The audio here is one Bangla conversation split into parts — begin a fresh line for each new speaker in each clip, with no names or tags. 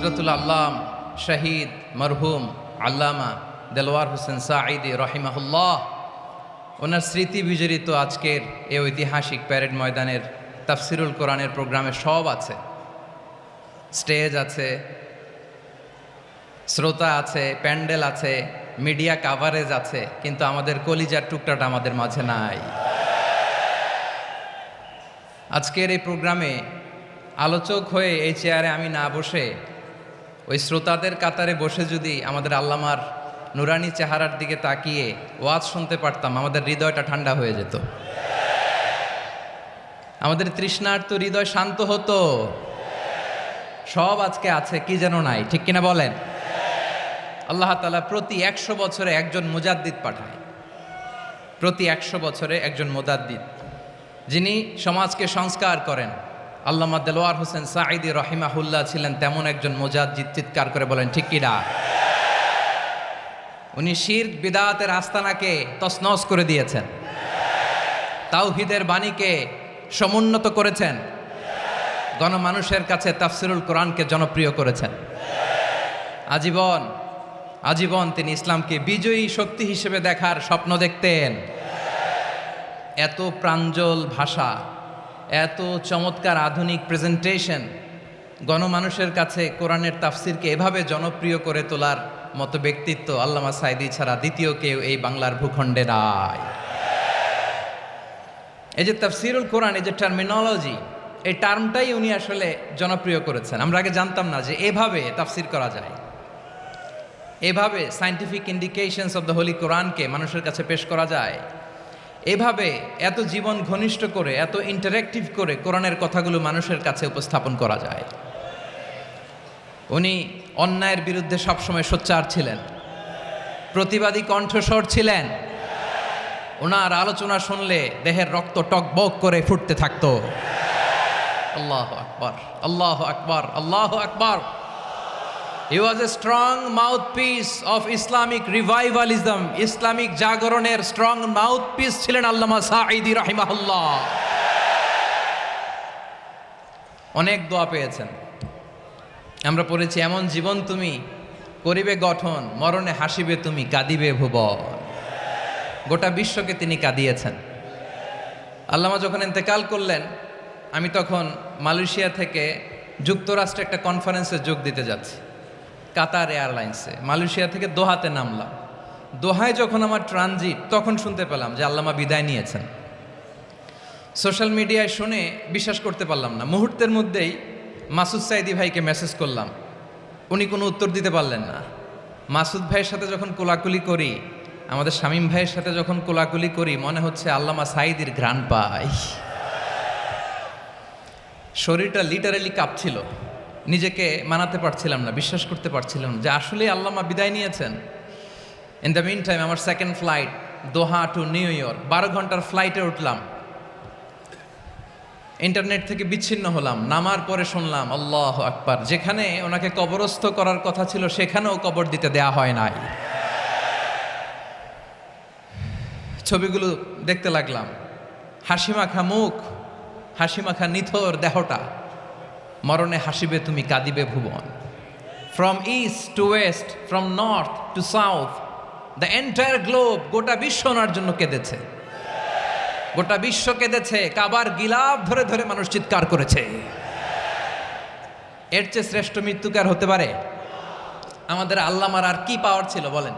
হজরতুল আল্লাম শহীদ মরহুম আল্লামা দেলোয়ার হোসেন সাঈদী রহিমাহুল্লাহ ওনার স্মৃতি বিজড়িত আজকের এই ঐতিহাসিক প্যারেড ময়দানের তাফসিরুল কোরআনের প্রোগ্রামে সব আছে। স্টেজ আছে, শ্রোতা আছে, প্যান্ডেল আছে, মিডিয়া কাভারেজ আছে, কিন্তু আমাদের কলিজার টুকটাটা আমাদের মাঝে নাই। আজকের এই প্রোগ্রামে আলোচক হয়ে এই চেয়ারে আমি না বসে ওই শ্রোতাদের কাতারে বসে যদি আমাদের আল্লামার নুরানি চেহারার দিকে তাকিয়ে ওয়াজ শুনতে পারতাম, আমাদের হৃদয়টা ঠান্ডা হয়ে যেত, আমাদের তৃষ্ণার্ত হৃদয় শান্ত হতো। সব আজকে আছে, কি যেন নাই, ঠিক কিনা বলেন? আল্লাহ তাআলা প্রতি 100 বছরে একজন মুজাদ্দিদ পাঠায়, প্রতি 100 বছরে একজন মুজাদ্দিদ, যিনি সমাজকে সংস্কার করেন। আল্লামা দেলোয়ার হোসেন সাঈদী রহিমাহুল্লাহ ছিলেন তেমন একজন মুজাদ্দিদ। চিৎকার করে বলেন ঠিক কিনা? উনি শিরক বিদআতের আস্তানাকে তছনছ করে দিয়েছেন, তাওহীদের বাণীকে সমুন্নত করেছেন, গণমানুষের কাছে তাফসিরুল কোরআনকে জনপ্রিয় করেছেন। আজীবন তিনি ইসলামকে বিজয়ী শক্তি হিসেবে দেখার স্বপ্ন দেখতেন। এত প্রাঞ্জল ভাষা, এত চমৎকার আধুনিক প্রেজেন্টেশন, গণমানুষের কাছে কোরআনের তাফসিরকে এভাবে জনপ্রিয় করে তোলার মতো ব্যক্তিত্ব আল্লামা সাঈদী ছাড়া দ্বিতীয় কেউ এই বাংলার ভূখণ্ডে নাই। এই যে তাফসিরুল কোরআন, এই যে টার্মিনোলজি, এই টার্মটাই উনি আসলে জনপ্রিয় করেছেন। আমরা আগে জানতাম না যে এভাবে তাফসির করা যায়, এভাবে scientific indications of the Holi কোরআনকে মানুষের কাছে পেশ করা যায়, এভাবে এত জীবন ঘনিষ্ঠ করে, এত ইন্টারেক্টিভ করে কোরআনের কথাগুলো মানুষের কাছে উপস্থাপন করা যায়। উনি অন্যায়ের বিরুদ্ধে সবসময় সোচ্চার ছিলেন, প্রতিবাদী কণ্ঠস্বর ছিলেন। ওনার আলোচনা শুনলে দেহের রক্ত টকবক করে ফুটতে থাকতো। আল্লাহু আকবার, আল্লাহু আকবার, আল্লাহু আকবার। He was a strong mouthpiece of Islamic revivalism. Islamic জাগরণের স্ট্রং মাউথপিস ছিলেন আল্লামা সাঈদী রাহিমাহুল্লাহ। অনেক দোয়া পেয়েছেন, আমরা পড়েছি, এমন জীবন তুমি করিবে গঠন, মরণে হাসিবে তুমি, কাঁদিবে ভুবন। গোটা বিশ্বকে তিনি কাঁদিয়েছেন। আল্লামা যখন ইন্তেকাল করলেন, আমি তখন মালয়েশিয়া থেকে যুক্তরাষ্ট্রে একটা কনফারেন্সে যোগ দিতে যাচ্ছি, কাতার এয়ারলাইন্সে। মালয়েশিয়া থেকে দোহাতে নামলাম। দোহায় যখন আমার ট্রানজিট, তখন শুনতে পেলাম যে আল্লামা বিদায় নিয়েছেন। সোশ্যাল মিডিয়ায় শুনে বিশ্বাস করতে পারলাম না। মুহূর্তের মধ্যেই মাসুদ সাঈদী ভাইকে মেসেজ করলাম, উনি কোনো উত্তর দিতে পারলেন না। মাসুদ ভাইয়ের সাথে যখন কোলাকুলি করি, আমাদের শামীম ভাইয়ের সাথে যখন কোলাকুলি করি, মনে হচ্ছে আল্লামা সাঈদীর ঘ্রাণ পাই। শরীরটা লিটারালি কাঁপছিল, নিজেকে মানাতে পারছিলাম না, বিশ্বাস করতে পারছিলাম যে আসলে আল্লামা বিদায় নিয়েছেন। ইন দ্য মিন টাইম আমার সেকেন্ড ফ্লাইট দোহা টু নিউ ইয়র্ক, 12 ঘন্টার ফ্লাইটে উঠলাম। ইন্টারনেট থেকে বিচ্ছিন্ন হলাম। নামার পরে শুনলাম আল্লাহু আকবার, যেখানে ওনাকে কবরস্থ করার কথা ছিল সেখানেও কবর দিতে দেয়া হয় নাই। ছবিগুলো দেখতে লাগলাম, হাসিমাখা মুখ, হাসিমাখা নিথর দেহটা, মরণে হাসিবে তুমি, কাঁদিবে ভুবন। From east to west, from north to south, the entire globe, গোটা বিশ্ব ওনার জন্য কেঁদেছে, গোটা বিশ্ব কেঁদেছে। কাবার গিলাফ ধরে ধরে মানুষ চিৎকার করেছে। এর চেয়ে শ্রেষ্ঠ মৃত্যুকার হতে পারে? আমাদের আল্লামার আর কি পাওয়ার ছিল বলেন?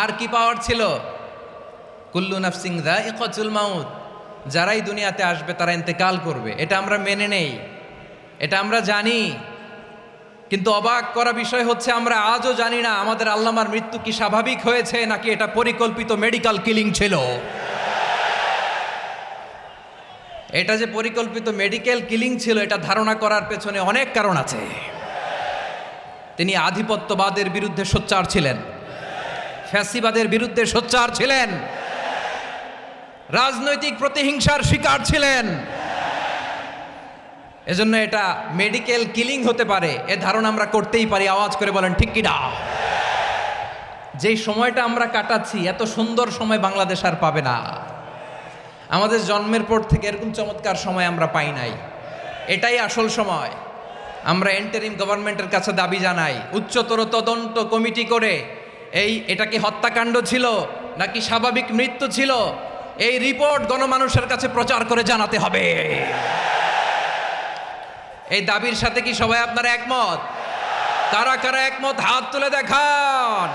আর কি পাওয়ার ছিল? কুল্লু নাফসিন যায়িকাতুল মাউত, যারাই দুনিয়াতে আসবে তারা ইন্তেকাল করবে, এটা আমরা মেনে নেই, এটা আমরা জানি। কিন্তু অবাক করা বিষয় হচ্ছে, আমরা আজও জানি না আমাদের আল্লামার মৃত্যু কি স্বাভাবিক হয়েছে নাকি এটা পরিকল্পিত মেডিকেল কিলিং ছিল। এটা যে পরিকল্পিত মেডিকেল কিলিং ছিল, এটা ধারণা করার পেছনে অনেক কারণ আছে। তিনি আধিপত্যবাদের বিরুদ্ধে সোচ্চার ছিলেন, ফ্যাসিবাদের বিরুদ্ধে সোচ্চার ছিলেন, রাজনৈতিক প্রতিহিংসার শিকার ছিলেন। এজন্য এটা মেডিকেল কিলিং হতে পারে এ ধারণা আমরা করতেই পারি। আওয়াজ করে বলেন ঠিক কিনা? যেই সময়টা আমরা কাটাচ্ছি, এত সুন্দর সময় বাংলাদেশ আর পাবে না। আমাদের জন্মের পর থেকে এরকম চমৎকার সময় আমরা পাই নাই। এটাই আসল সময়। আমরা ইন্টারিম গভর্নমেন্টের কাছে দাবি জানাই, উচ্চতর তদন্ত কমিটি করে এটা কি হত্যাকাণ্ড ছিল নাকি স্বাভাবিক মৃত্যু ছিল, এই রিপোর্ট গণমানুষের কাছে প্রচার করে জানাতে হবে। এই দাবির সাথে কি সবাই আপনারা একমত? কারা কারা একমত হাত তুলে দেখান।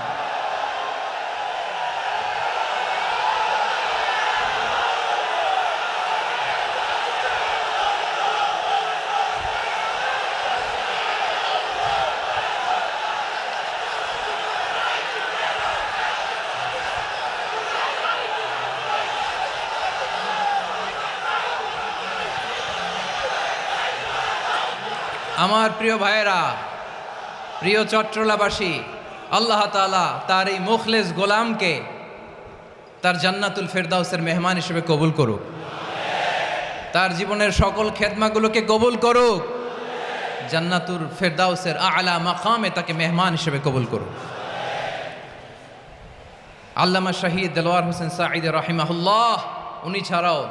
আমার প্রিয় ভাইয়েরা, প্রিয় চট্টলাবাসী, আল্লাহ তাআলা তার এই মুখলেস গোলামকে তার জান্নাতুল ফেরদাউসের মেহমান হিসেবে কবুল করুক, তার জীবনের সকল খেদমাগুলোকে কবুল করুক, জান্নাতুল ফেরদাউসের আলা মাকামে তাকে মেহমান হিসেবে কবুল করুক। আল্লামা শহীদ দেলোয়ার হোসেন সাঈদী রাহিমাহুল্লাহ, উনি ছাড়াও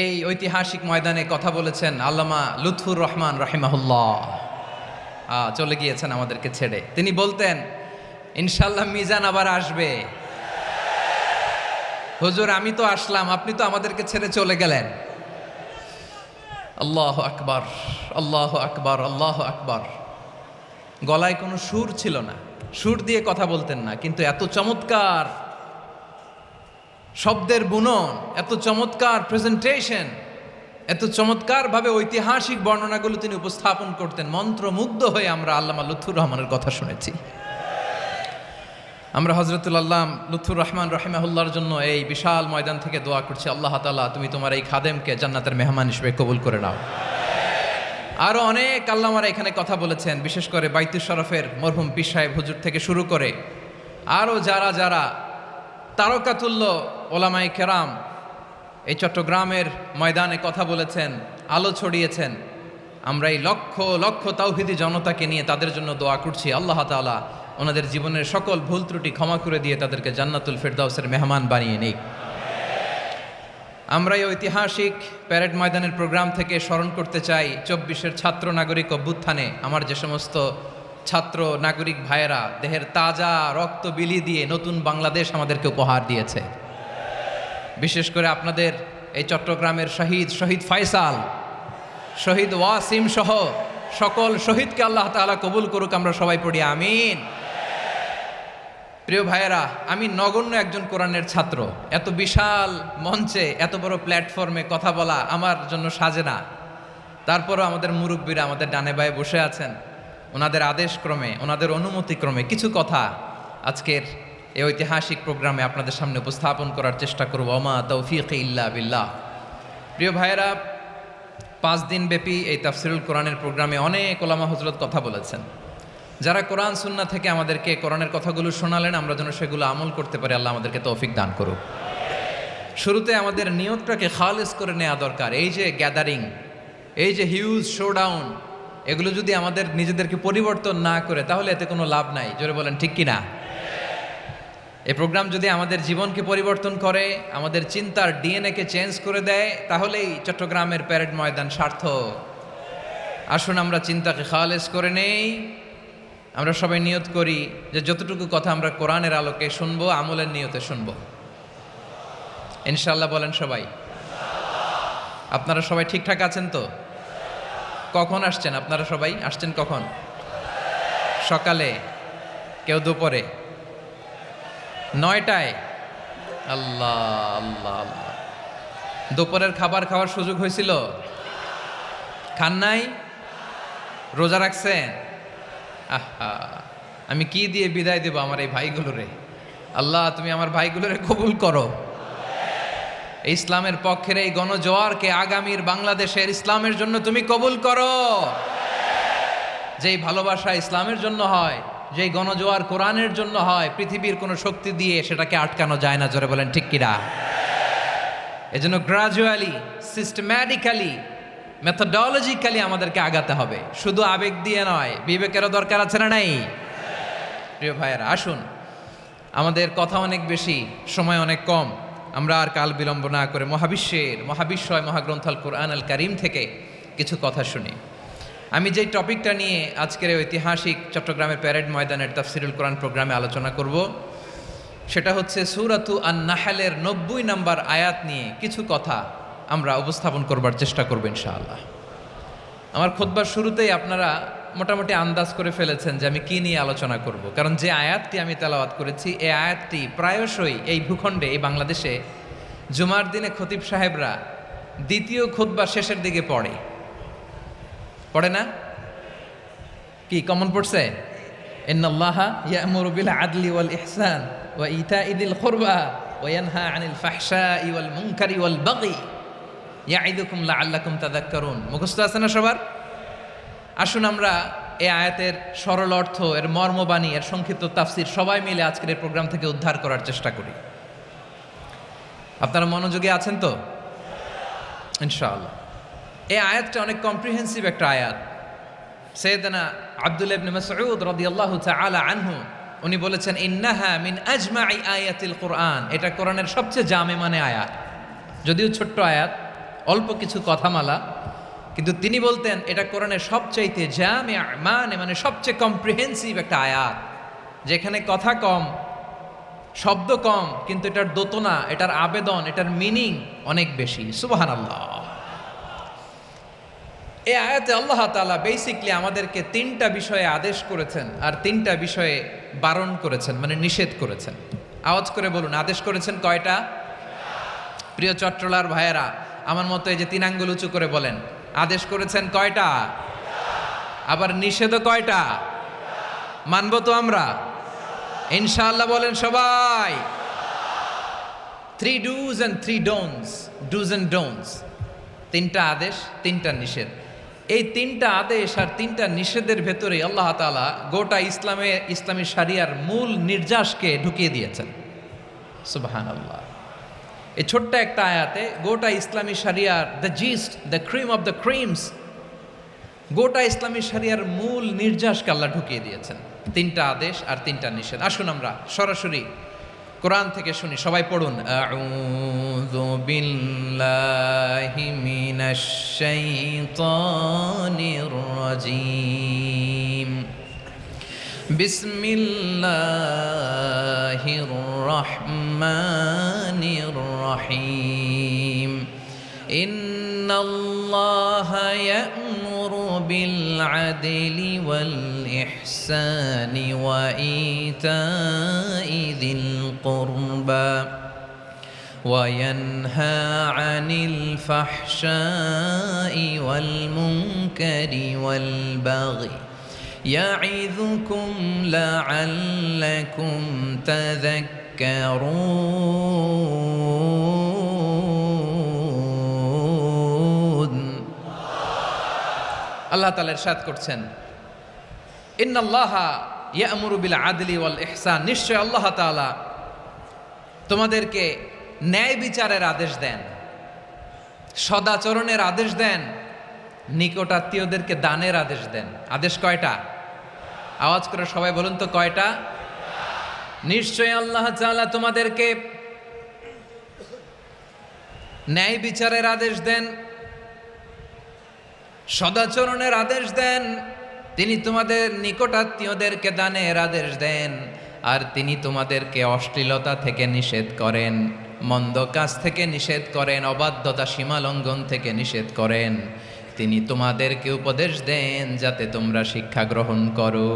এই ঐতিহাসিক ময়দানে কথা বলেছেন আল্লামা লুৎফুর রহমান রাহিমাহুল্লাহ, চলে গিয়েছেন আমাদেরকে ছেড়ে। তিনি বলতেন, ইনশাল্লাহ মিজান আবার আসবে। হুজুর আমি তো আসলাম, আপনি তো আমাদেরকে ছেড়ে চলে গেলেন। আল্লাহ আকবার, আল্লাহ আকবার, আল্লাহ আকবার। গলায় কোনো সুর ছিল না, সুর দিয়ে কথা বলতেন না, কিন্তু এত চমৎকার শব্দের বুনন, এত চমৎকার প্রেজেন্টেশন, এত চমৎকারভাবে ঐতিহাসিক বর্ণনাগুলো তিনি উপস্থাপন করতেন। মন্ত্রমুগ্ধ হয়ে আমরা আল্লামা লুৎফুর রহমানের কথা শুনেছি। আমরা হযরতুল আল্লাহ লুৎফুর রহমান রাহিমাহুল্লাহর জন্য এই বিশাল ময়দান থেকে দোয়া করছি, আল্লাহ তাআলা তুমি তোমার এই খাদেমকে জান্নাতের মেহমান হিসেবে কবুল করে নাও। আরও অনেক আল্লামারা এখানে কথা বলেছেন, বিশেষ করে বাইতুল শরফের মরহুম পীর সাহেব হুজুর থেকে শুরু করে আরও যারা যারা তারকাতুল্য ওলামায়ে কেরাম এই চট্টগ্রামের ময়দানে কথা বলেছেন, আলো ছড়িয়েছেন। আমরা এই লক্ষ লক্ষ তাওহীদি জনতাকে নিয়ে তাদের জন্য দোয়া করছি, আল্লাহ তাআলা ওনাদের জীবনের সকল ভুল ত্রুটি ক্ষমা করে দিয়ে তাদেরকে জান্নাতুল ফেরদাউসের মেহমান বানিয়ে নিক। আমরা এই ঐতিহাসিক প্যারেড ময়দানের প্রোগ্রাম থেকে স্মরণ করতে চাই 24-এর ছাত্র নাগরিক অভ্যুত্থানে আমার যে সমস্ত ছাত্র নাগরিক ভাইয়েরা দেহের তাজা রক্ত বিলিয়ে দিয়ে নতুন বাংলাদেশ আমাদেরকে উপহার দিয়েছে। বিশেষ করে আপনাদের এই চট্টগ্রামের শহীদ ফয়সাল, শহীদ ওয়াসিম সহ সকল শহীদকে আল্লাহ তাআলা কবুল করুক, আমরা সবাই পড়ি আমিন। প্রিয় ভাইয়েরা, আমি নগণ্য একজন কোরআনের ছাত্র, এত বিশাল মঞ্চে এত বড় প্ল্যাটফর্মে কথা বলা আমার জন্য সাজে না। তারপরও আমাদের মুরব্বীরা আমাদের ডানে বায়ে বসে আছেন, ওনাদের আদেশক্রমে, ওনাদের অনুমতিক্রমে কিছু কথা আজকের এই ঐতিহাসিক প্রোগ্রামে আপনাদের সামনে উপস্থাপন করার চেষ্টা করব। ওমা তৌফিক ইল্লা বিল্লাহ। প্রিয় ভাইয়েরা, 5 দিন ব্যাপী এই তাফসিরুল কোরআনের প্রোগ্রামে অনেক ওলামা হযরত কথা বলেছেন। যারা কোরআন সুন্নাহ থেকে আমাদেরকে কোরআনের কথাগুলো শোনালেন, আমরা যেন সেগুলো আমল করতে পারি, আল্লাহ আমাদেরকে তৌফিক দান করুক। শুরুতে আমাদের নিয়তটাকে খালেস করে নেওয়া দরকার। এই যে গ্যাদারিং, এই যে হিউজ শোডাউন, এগুলো যদি আমাদের নিজেদেরকে পরিবর্তন না করে তাহলে এতে কোনো লাভ নাই। জোরে বলেন ঠিক কিনা? এই প্রোগ্রাম যদি আমাদের জীবনকে পরিবর্তন করে, আমাদের চিন্তার ডিএনএকে চেঞ্জ করে দেয়, তাহলেই চট্টগ্রামের প্যারেড ময়দান সার্থক। আসুন আমরা চিন্তাকে খালেস করে নেই। আমরা সবাই নিয়ত করি যে যতটুকু কথা আমরা কোরআনের আলোকে শুনবো, আমলের নিয়তে শুনবো ইনশাআল্লাহ। বলেন সবাই। আপনারা সবাই ঠিকঠাক আছেন তো? কখন আসছেন আপনারা? সবাই আসছেন কখন? সকালে, কেউ দুপুরে, 9টায়? আল্লাহ আল্লাহ আল্লাহ। দুপুরের খাবার খাওয়ার সুযোগ হয়েছিল? খান নাই? রোজা রাখছেন? আহা, আমি কি দিয়ে বিদায় দেব আমার এই ভাইগুলোরে? আল্লাহ তুমি আমার ভাইগুলোরে কবুল করো। ইসলামের পক্ষের এই গণজোয়ারকে আগামীর বাংলাদেশের ইসলামের জন্য তুমি কবুল করো। যেই ভালোবাসা ইসলামের জন্য হয়, যেই গণজোয়ার কোরআনের জন্য হয়, পৃথিবীর কোনো শক্তি দিয়ে সেটাকে আটকানো যায় না। জোরে বলেন ঠিক কিনা? এজন্য গ্রাজুয়ালি, সিস্টেম্যাটিক্যালি, মেথোডোলজিক্যালি আমাদেরকে আগাতে হবে, শুধু আবেগ দিয়ে নয়। বিবেকেরও দরকার আছে না নাই? প্রিয় ভাইয়েরা, আসুন, আমাদের কথা অনেক বেশি, সময় অনেক কম। আমরা আর কাল বিলম্ব না করে মহাবিশ্বয় মহাগ্রন্থ আল কোরআন আল কারীম থেকে কিছু কথা শুনি। আমি যেই টপিকটা নিয়ে আজকের ঐতিহাসিক চট্টগ্রামের প্যারেড ময়দানের তাফসিরুল কোরআন প্রোগ্রামে আলোচনা করব সেটা হচ্ছে সূরাতু আন-নাহলের 90 নম্বর আয়াত নিয়ে কিছু কথা আমরা উপস্থাপন করবার চেষ্টা করব ইনশাআল্লাহ। আমার খুতবার শুরুতেই আপনারা মোটামুটি আন্দাজ করে ফেলেছেন যে আমি কি নিয়ে আলোচনা করব, কারণ যে আয়াতটি আমি তেলাওয়াত করেছি এই আয়াতটি প্রায়শই এই ভূখণ্ডে, এই বাংলাদেশে জুমার দিনে খতিব সাহেবরা দ্বিতীয় খুতবার শেষের দিকে পড়ে না? কি কমন পড়ছে? ইন্নাল্লাহা ইয়া'মুরু বিল আদলি ওয়াল ইহসান ওয়া ইতা'i যিল কুরবা ওয়া ইয়ানহা আনিল ফাহশাই ওয়াল মুনকারি ওয়াল বাগি ইয়া'iদুকুম লাআল্লাকুম তাযাক্কারুন। মুখস্থ আছে না সবার? আসুন আমরা এই আয়াতের সরল অর্থ, এর মর্মবাণী, এর সংক্ষিপ্ত তাফসীর সবাই মিলে আজকের এই প্রোগ্রাম থেকে উদ্ধার করার চেষ্টা করি। আপনারা মনোযোগী আছেন তো? ইনশাআল্লাহ। এই আয়াতটা অনেক কম্প্রিহেন্সিভ একটা আয়াত। সাইয়েদনা আব্দুল্লাহ ইবনে মাসউদ রাদিয়াল্লাহু তাআলা আনহু উনি বলেছেন, ইন্নাহা মিন আজমাই আয়াতিল কুরআন, এটা কোরআনের সবচেয়ে জামে মানে আয়াত। যদিও ছোট্ট আয়াত, অল্প কিছু কথামালা, কিন্তু তিনি বলতেন এটা কোরআনের সবচাইতে জামে মানে সবচেয়ে কম্প্রিহেন্সিভ একটা আয়াত, যেখানে কথা কম, শব্দ কম, কিন্তু এটার দোতনা, এটার আবেদন, এটার মিনিং অনেক বেশি। সুবহানাল্লাহ। এই আয়াতে আল্লাহ তাআলা বেসিকলি আমাদেরকে 3টা বিষয়ে আদেশ করেছেন আর 3টা বিষয়ে বারণ করেছেন, মানে নিষেধ করেছেন। আওয়াজ করে বলুন, আদেশ করেছেন কয়টা? প্রিয় চট্টলার ভাইয়েরা, আমার মতো এই যে 3 আঙ্গুল উঁচু করে বলেন, আদেশ করেছেন কয়টা? আবার নিষেধও কয়টা? মানব তো আমরা ইনশাআল্লাহ? বলেন সবাই। 3 do's and 3 don'ts, do's and don'ts, 3টা আদেশ, 3টা নিষেধ। এই 3টা আদেশ আর 3টা নিষেধের ভেতরে আল্লাহ তাআলা গোটা ইসলামী শরিয়ার মূল নির্যাসকে ঢুকিয়ে দিয়েছেন। সুবহানাল্লাহ। এই ছোট্ট একটা আয়াতে গোটা ইসলামী শরিয়ার, the gist, the cream of the creams, গোটা ইসলামী শরিয়ার মূল নির্যাসকে আল্লাহ ঢুকিয়ে দিয়েছেন। 3টা আদেশ আর 3টা নিষেধ। আসুন আমরা সরাসরি কোরআন থেকে শুনি, সবাই পড়ুন। আউযু বিল্লাহি মিনাশ শাইতানির রাজীম। বিসমিল্লাহির রহমানির রহিম। ইন্নাল্লাহা ইয়া'মুরু বিল আদলি ওয়াল ইহসানি ওয়া ইতা'i যিল কুরবা ওয়া ইয়ানহা আনিল ফাহশাই ওয়াল মুনকারি ওয়াল বাগি ইয়া'iযুকুম লা'আল্লাকুম তাযাক্কারুন। আল্লাহ তাআলা ইরশাদ করছেন, ইন্নাল্লাহা ইয়া'মুরু বিল আদলি ওয়াল ইহসান, নিশ্চয় আল্লাহ তাআলা তোমাদেরকে ন্যায় বিচারের আদেশ দেন, সদাচরণের আদেশ দেন, নিকটাত্মীয়দেরকে দানের আদেশ দেন। আদেশ কয়টা? আওয়াজ করে সবাই বলুন তো কয়টা? নিশ্চয় আল্লাহ তাআলা তোমাদেরকে ন্যায় বিচারের আদেশ দেন, সদাচরণের আদেশ দেন, তিনি তোমাদের নিকটাত্মীয়দেরকে দানের আদেশ দেন, আর তিনি তোমাদেরকে অশ্লীলতা থেকে নিষেধ করেন, মন্দ কাজ থেকে নিষেধ করেন, অবাধ্যতা সীমালঙ্ঘন থেকে নিষেধ করেন। তিনি তোমাদেরকে উপদেশ দেন যাতে তোমরা শিক্ষা গ্রহণ করো।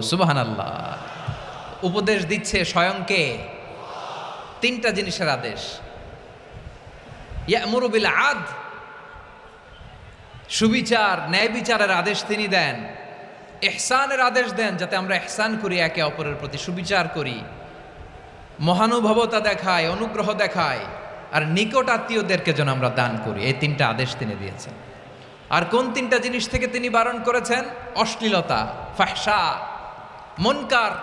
সুবহানাল্লাহ। উপদেশ দিচ্ছে স্বয়ং কে? 3টা জিনিসের আদেশ। ইয়া'মুরু বিল আদল, সুবিচার, ন্যায় বিচারের আদেশ তিনি দেন। ইহসানের আদেশ দেন, যাতে আমরা ইহসান করি, একে অপরের প্রতি সুবিচার করি, মহানুভবতা দেখায়, অনুগ্রহ দেখায়, আর নিকট আত্মীয়দেরকে যেন আমরা দান করি। এই 3টা আদেশ তিনি দিয়েছেন। আর কোন 3টা জিনিস থেকে তিনি বারণ করেছেন? অশ্লীলতা, ফাহশা, মুনকার,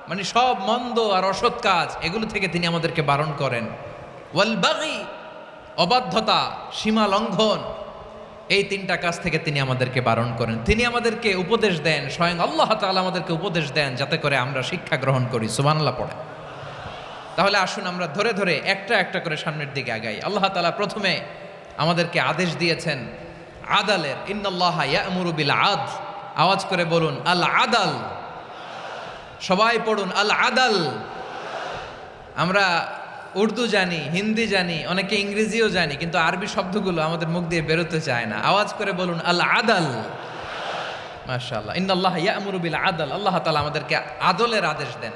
মানে সব মন্দ আর অসৎ কাজ, এগুলো থেকে তিনি আমাদেরকে বারণ করেন। ওয়াল বাগি, অবাধ্যতা, সীমা লঙ্ঘন, এই 3টা কাজ থেকে তিনি আমাদেরকে বারণ করেন। তিনি আমাদেরকে উপদেশ দেন, স্বয়ং আল্লাহ তাআলা আমাদেরকে উপদেশ দেন যাতে করে আমরা শিক্ষা গ্রহণ করি। সুবহানাল্লাহ পড়ে। তাহলে আসুন আমরা ধরে ধরে একটা একটা করে সামনের দিকে আগাই। আল্লাহ তাআলা প্রথমে আমাদেরকে আদেশ দিয়েছেন আদালের। ইন্নাল্লাহা ইয়া'মুরু বিল আদল, আওয়াজ করে বলুন আল আদাল। সবাই পড়ুন আল আদাল। আমরা উর্দু জানি, হিন্দি জানি, অনেকে ইংরেজিও জানি, কিন্তু আরবি শব্দগুলো আমাদের মুখ দিয়ে বেরোতে চায় না। আওয়াজ করে বলুন আল আদাল। মাশাআল্লাহ, ইন্নাল্লাহা ইয়া'মুরু বিল আদল। আল্লাহ তাআলা আমাদেরকে আদলের আদেশ দেন।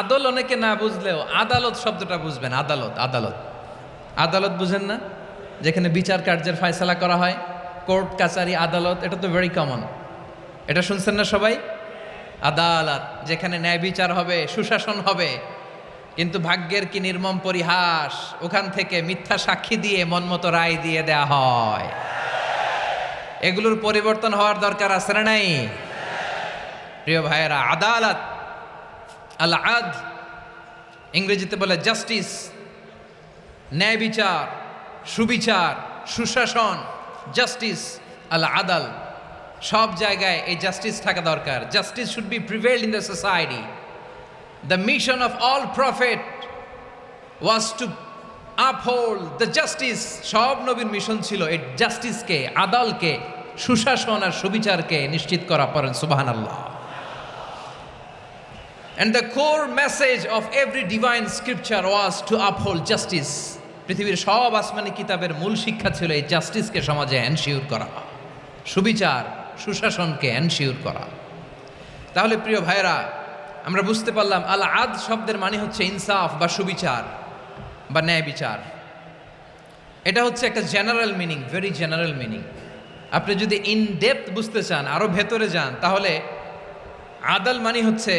আদল অনেকে না বুঝলেও আদালত শব্দটা বুঝবেন। আদালত, আদালত, আদালত বুঝেন না? যেখানে বিচার কার্যের ফয়সালা করা হয়, কোর্ট কাচারি আদালত, এটা তো ভেরি কমন। এটা শুনছেন না সবাই? আদালত, যেখানে ন্যায় বিচার হবে, সুশাসন হবে। কিন্তু ভাগ্যের কি নির্মম পরিহাস, ওখান থেকে মিথ্যা সাক্ষী দিয়ে মনমতো রায় দিয়ে দেয়া হয়। এগুলোর পরিবর্তন হওয়ার দরকার আছে না নাই? প্রিয় ভাইয়েরা, আদালত, আল আদল, ইংরেজিতে বলে জাস্টিস, ন্যায় বিচার, সুবিচার, সুশাসন, জাস্টিস, আল আদাল। সব জায়গায় এই জাস্টিস থাকা দরকার। Justice should be prevailed in the society. The mission of all prophet was to uphold the justice. সব নবীর মিশন ছিল এই জাস্টিসকে, আদালকে, সুশাসন আর সুবিচারকে নিশ্চিত করা। পড়েন সুবহানাল্লাহ। And the core message of every divine scripture was to uphold justice. পৃথিবীর সব আসমানি কিতাবের মূল শিক্ষা ছিল এই জাস্টিসকে সমাজে এনশিওর করা, সুবিচার, সুশাসনকে এনশিওর করা। তাহলে প্রিয় ভাইরা, আমরা বুঝতে পারলাম আল আদ শব্দের মানে হচ্ছে ইনসাফ বা সুবিচার বা ন্যায় বিচার। এটা হচ্ছে একটা general meaning, very general meaning. আপনি যদি ইন ডেপথ বুঝতে চান, আরো ভেতরে যান, তাহলে আদাল মানে হচ্ছে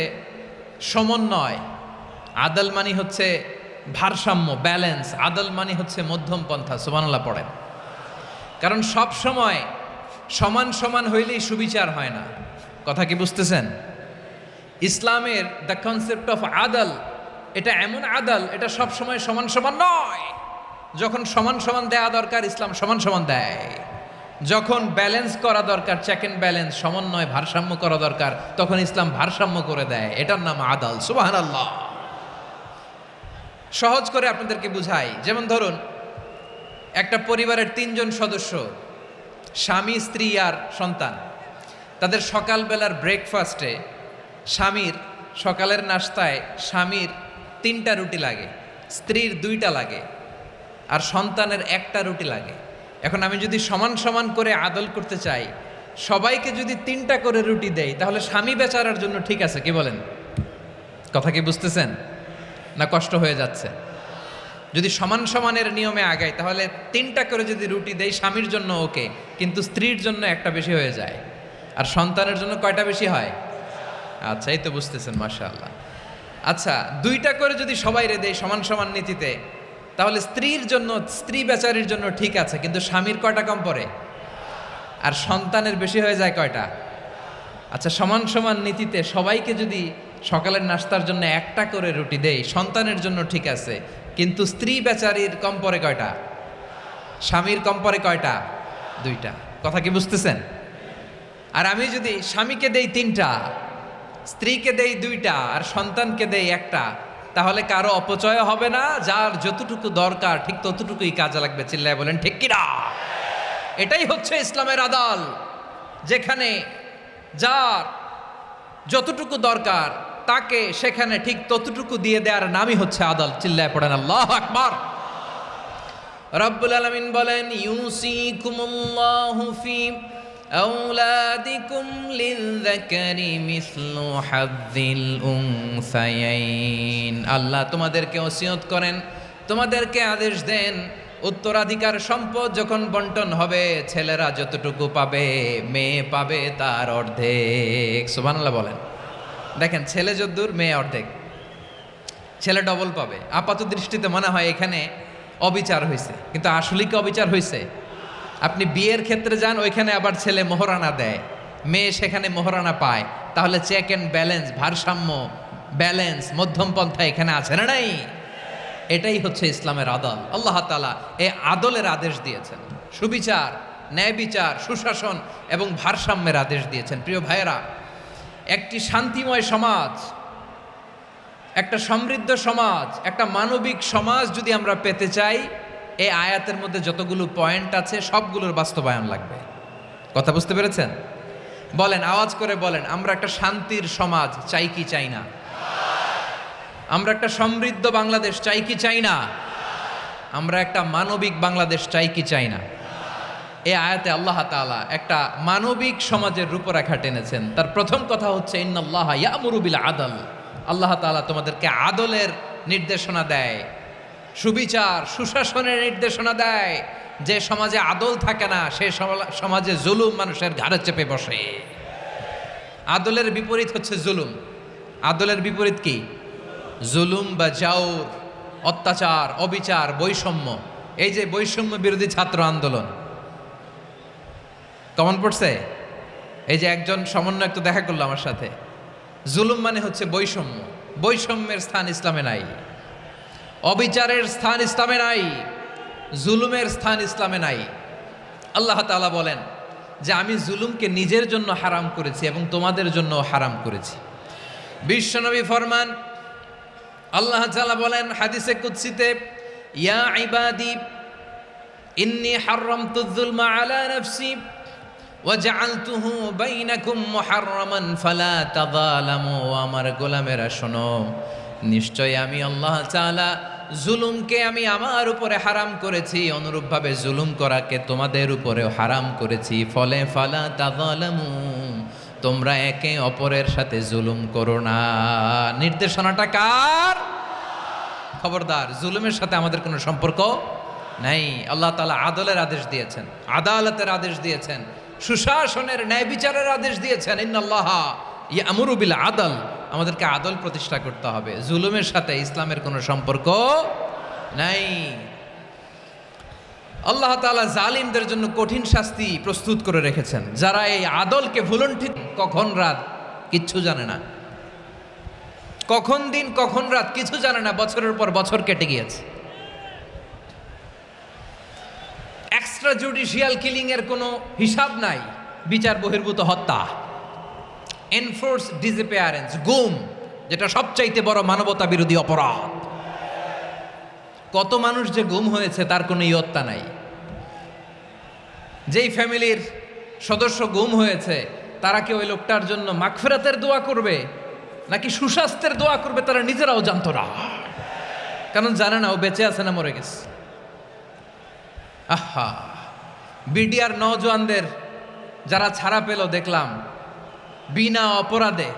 সমন্বয়, আদাল মানে হচ্ছে ভারসাম্য, ব্যালেন্স। আদাল মানে হচ্ছে মধ্যম পন্থা। সুবহানাল্লাহ পড়েন। কারণ সব সময় সমান সমান হইলেই সুবিচার হয় না। কথা কি বুঝতেছেন? ইসলামের দ্য কনসেপ্ট অফ আদাল, এটা এমন আদাল, এটা সব সময় সমান সমান নয়। যখন সমান সমান দেয়া দরকার, ইসলাম সমান সমান দেয়। যখন ব্যালেন্স করা দরকার, চেক এন্ড ব্যালেন্স, সমন্বয়, ভারসাম্য করা দরকার, তখন ইসলাম ভারসাম্য করে দেয়। এটার নাম আদাল। সুবহানাল্লাহ। সহজ করে আপনাদেরকে বুঝাই। যেমন ধরুন, একটা পরিবারের 3 জন সদস্য, স্বামী, স্ত্রী আর সন্তান। তাদের সকালবেলার ব্রেকফাস্টে স্বামীর, সকালের নাস্তায় স্বামীর 3টা রুটি লাগে, স্ত্রীর 2টা লাগে, আর সন্তানের 1টা রুটি লাগে। এখন আমি যদি সমান সমান করে আদল করতে চাই, সবাইকে যদি 3টা করে রুটি দেই, তাহলে স্বামী বেচারার জন্য ঠিক আছে? কি বলেন? কথা কি বুঝতেছেন না কষ্ট হয়ে যাচ্ছে? যদি সমান সমানের নিয়মে আগাই, তাহলে 3টা করে যদি রুটি দেই স্বামীর জন্য ওকে, কিন্তু স্ত্রীর জন্য 1টা বেশি হয়ে যায়। আর সন্তানের জন্য কয়টা বেশি হয়? আচ্ছা, এই তো বুঝতেছেন, মাশাআল্লাহ। আচ্ছা, 2টা করে যদি সবাই রে দেয় সমান সমান নীতিতে, তাহলে স্ত্রীর জন্য, স্ত্রী বেচারির জন্য ঠিক আছে, কিন্তু স্বামীর কয়টা কম পড়ে? আর সন্তানের বেশি হয়ে যায় কয়টা? আচ্ছা, সমান সমান নীতিতে সবাইকে যদি সকালের নাস্তার জন্য 1টা করে রুটি দেই, সন্তানের জন্য ঠিক আছে, কিন্তু স্ত্রী বেচারির কম পড়ে কয়টা? স্বামীর কম পড়ে কয়টা? 2টা। কথা কি বুঝতেছেন? আর আমি যদি স্বামীকে দেই 3টা, স্ত্রীকে দেই 2টা, আর সন্তানকে দেই 1টা, তাহলে কারো অপচয় হবে না। যার যতটুকু দরকার ঠিক ততটুকুই কাজে লাগবে। চিল্লায় বলেন ঠিক কিনা? এটাই হচ্ছে ইসলামের আদাল, যেখানে যার যতটুকু দরকার তাকে সেখানে ঠিক ততটুকু দিয়ে দেওয়ার নামই হচ্ছে আদাল। চিল্লায় পড়েন আল্লাহু আকবার। রব্বুল আলামিন বলেন, ইউসিকুমুল্লাহু ফি আওলাদিকুম লিযযাকারি মিসলু হাযযিল উনসায়াইন। আল্লাহ তোমাদেরকে ওসিয়ত করেন, তোমাদেরকে আদেশ দেন, উত্তরাধিকার সম্পদ যখন বন্টন হবে, ছেলেরা যতটুকু পাবে, মেয়ে পাবে তার অর্ধেক। সুবহানাল্লাহ বলেন। দেখেন, ছেলে যদ্দূর, মেয়ে অর্ধেক, ছেলে ডবল পাবে। আপাত দৃষ্টিতে মনে হয় এখানে অবিচার হয়েছে, কিন্তু আসলে কি অবিচার হয়েছে? আপনি বিয়ের ক্ষেত্রে যান, ওইখানে আবার ছেলে মোহরানা দেয়, মেয়ে সেখানে মোহরানা পায়। তাহলে চেক এন্ড ব্যালেন্স, ভারসাম্য, ব্যালেন্স, মধ্যম পন্থা এখানে আছে না নাই? এটাই হচ্ছে ইসলামের আদল। আল্লাহ তাআলা এই আদলের আদেশ দিয়েছেন, সুবিচার, ন্যায় বিচার, সুশাসন এবং ভারসাম্যের আদেশ দিয়েছেন। প্রিয় ভাইয়েরা, একটি শান্তিময় সমাজ, একটা সমৃদ্ধ সমাজ, একটা মানবিক সমাজ যদি আমরা পেতে চাই, এই আয়াতের মধ্যে যতগুলো পয়েন্ট আছে সবগুলোর বাস্তবায়ন লাগবে। কথা বুঝতে পেরেছেন? বলেন, আওয়াজ করে বলেন, আমরা একটা শান্তির সমাজ চাই কি চাই না? আমরা একটা সমৃদ্ধ বাংলাদেশ চাই কি চাই না? আমরা একটা মানবিক বাংলাদেশ চাই কি চাই না? এই আয়াতে আল্লাহ তাআলা একটা মানবিক সমাজের রূপরেখা টেনেছেন। তার প্রথম কথা হচ্ছে ইন্নাল্লাহা ইয়ামুরু বিল আদল। আল্লাহ তাআলা তোমাদেরকে আদলের নির্দেশনা দেয়, সুবিচার সুশাসনের নির্দেশনা দেয়। যে সমাজে আদল থাকে না সে সমাজে জুলুম মানুষের ঘাড়ে চেপে বসে। আদলের বিপরীত হচ্ছে জুলুম। আদলের বিপরীত কি? জুলুম বা জাউর, অত্যাচার, অবিচার, বৈষম্য। এই যে বৈষম্য বিরোধী ছাত্র আন্দোলন কমন পড়ছে? এই যে একজন সমন্বয়ক তো দেখা করলো আমার সাথে। জুলুম মানে হচ্ছে বৈষম্য। বৈষম্যের স্থান ইসলামে নাই, অবিচারের স্থান ইসলামে নাই, জুলুমের স্থান ইসলামে নাই। আল্লাহ তাআলা বলেন যে আমি জুলুমকে নিজের জন্য হারাম করেছি এবং তোমাদের জন্য হারাম করেছি। বিশ্বনবী ফরমান, আল্লাহ তাআলা বলেন হাদিসে কুদসিতে, ইয়া ইবাদি ইন্নী হারামতুয যুলমা আলা নাফসি ওয়া জাআলতুহু বাইনাকুম মুহাররামান ফালা তাযালামু। আমার গোলামেরা শোনো, নিশ্চয় আমি আল্লাহ তাআলা জুলুমকে আমি আমার উপরে হারাম করেছি, অনুরূপভাবে জুলুম করাকে তোমাদের উপরেও হারাম করেছি। ফলে ফালা তাযালামু, তোমরা একে অপরের সাথে জুলুম করো না। নির্দেশনাটা কার? খবরদার, জুলুমের সাথে আমাদের কোনো সম্পর্ক নাই। আল্লাহ তাআলা আদলের আদেশ দিয়েছেন, আদালতের আদেশ দিয়েছেন, সুশাসনের ন্যায় বিচারের আদেশ দিয়েছেন। ইন্নাল্লাহা ইয়ামুরু বিল আদল, আমাদেরকে আদল প্রতিষ্ঠা করতে হবে। জুলুমের সাথে ইসলামের কোনো সম্পর্ক নাই। আল্লাহ তাআলা জালিমদের জন্য কঠিন শাস্তি প্রস্তুত করে রেখেছেন। যারা এই আদলকে ভুলুণ্ঠিত, কখন রাত কিচ্ছু জানে না, কখন দিন কখন রাত কিছু জানে না, বছরের পর বছর কেটে গিয়েছে। এক্সট্রা জুডিশিয়াল কিলিং এর কোনো হিসাব নাই, বিচার বহির্ভূত হত্যা, এনফোর্স ডিসঅ্যাপিয়ারেন্স, গুম, যেটা সবচাইতে বড় মানবতা বিরোধী অপরাধ। কত মানুষ যে গুম হয়েছে তার কোনো ইয়ত্তা নাই। যেই ফ্যামিলির সদস্য গুম হয়েছে তারা কি ওই লোকটার জন্য মাগফিরাতের দোয়া করবে নাকি সুস্বাস্থ্যের দোয়া করবে তারা নিজেরাও জানতো না, কারণ জানে না ও বেঁচে আছে না মরে গেছে। আহা, বিডিআর নওজোয়ানদের যারা ছাড়া পেল দেখলাম, বিনা অপরাধে,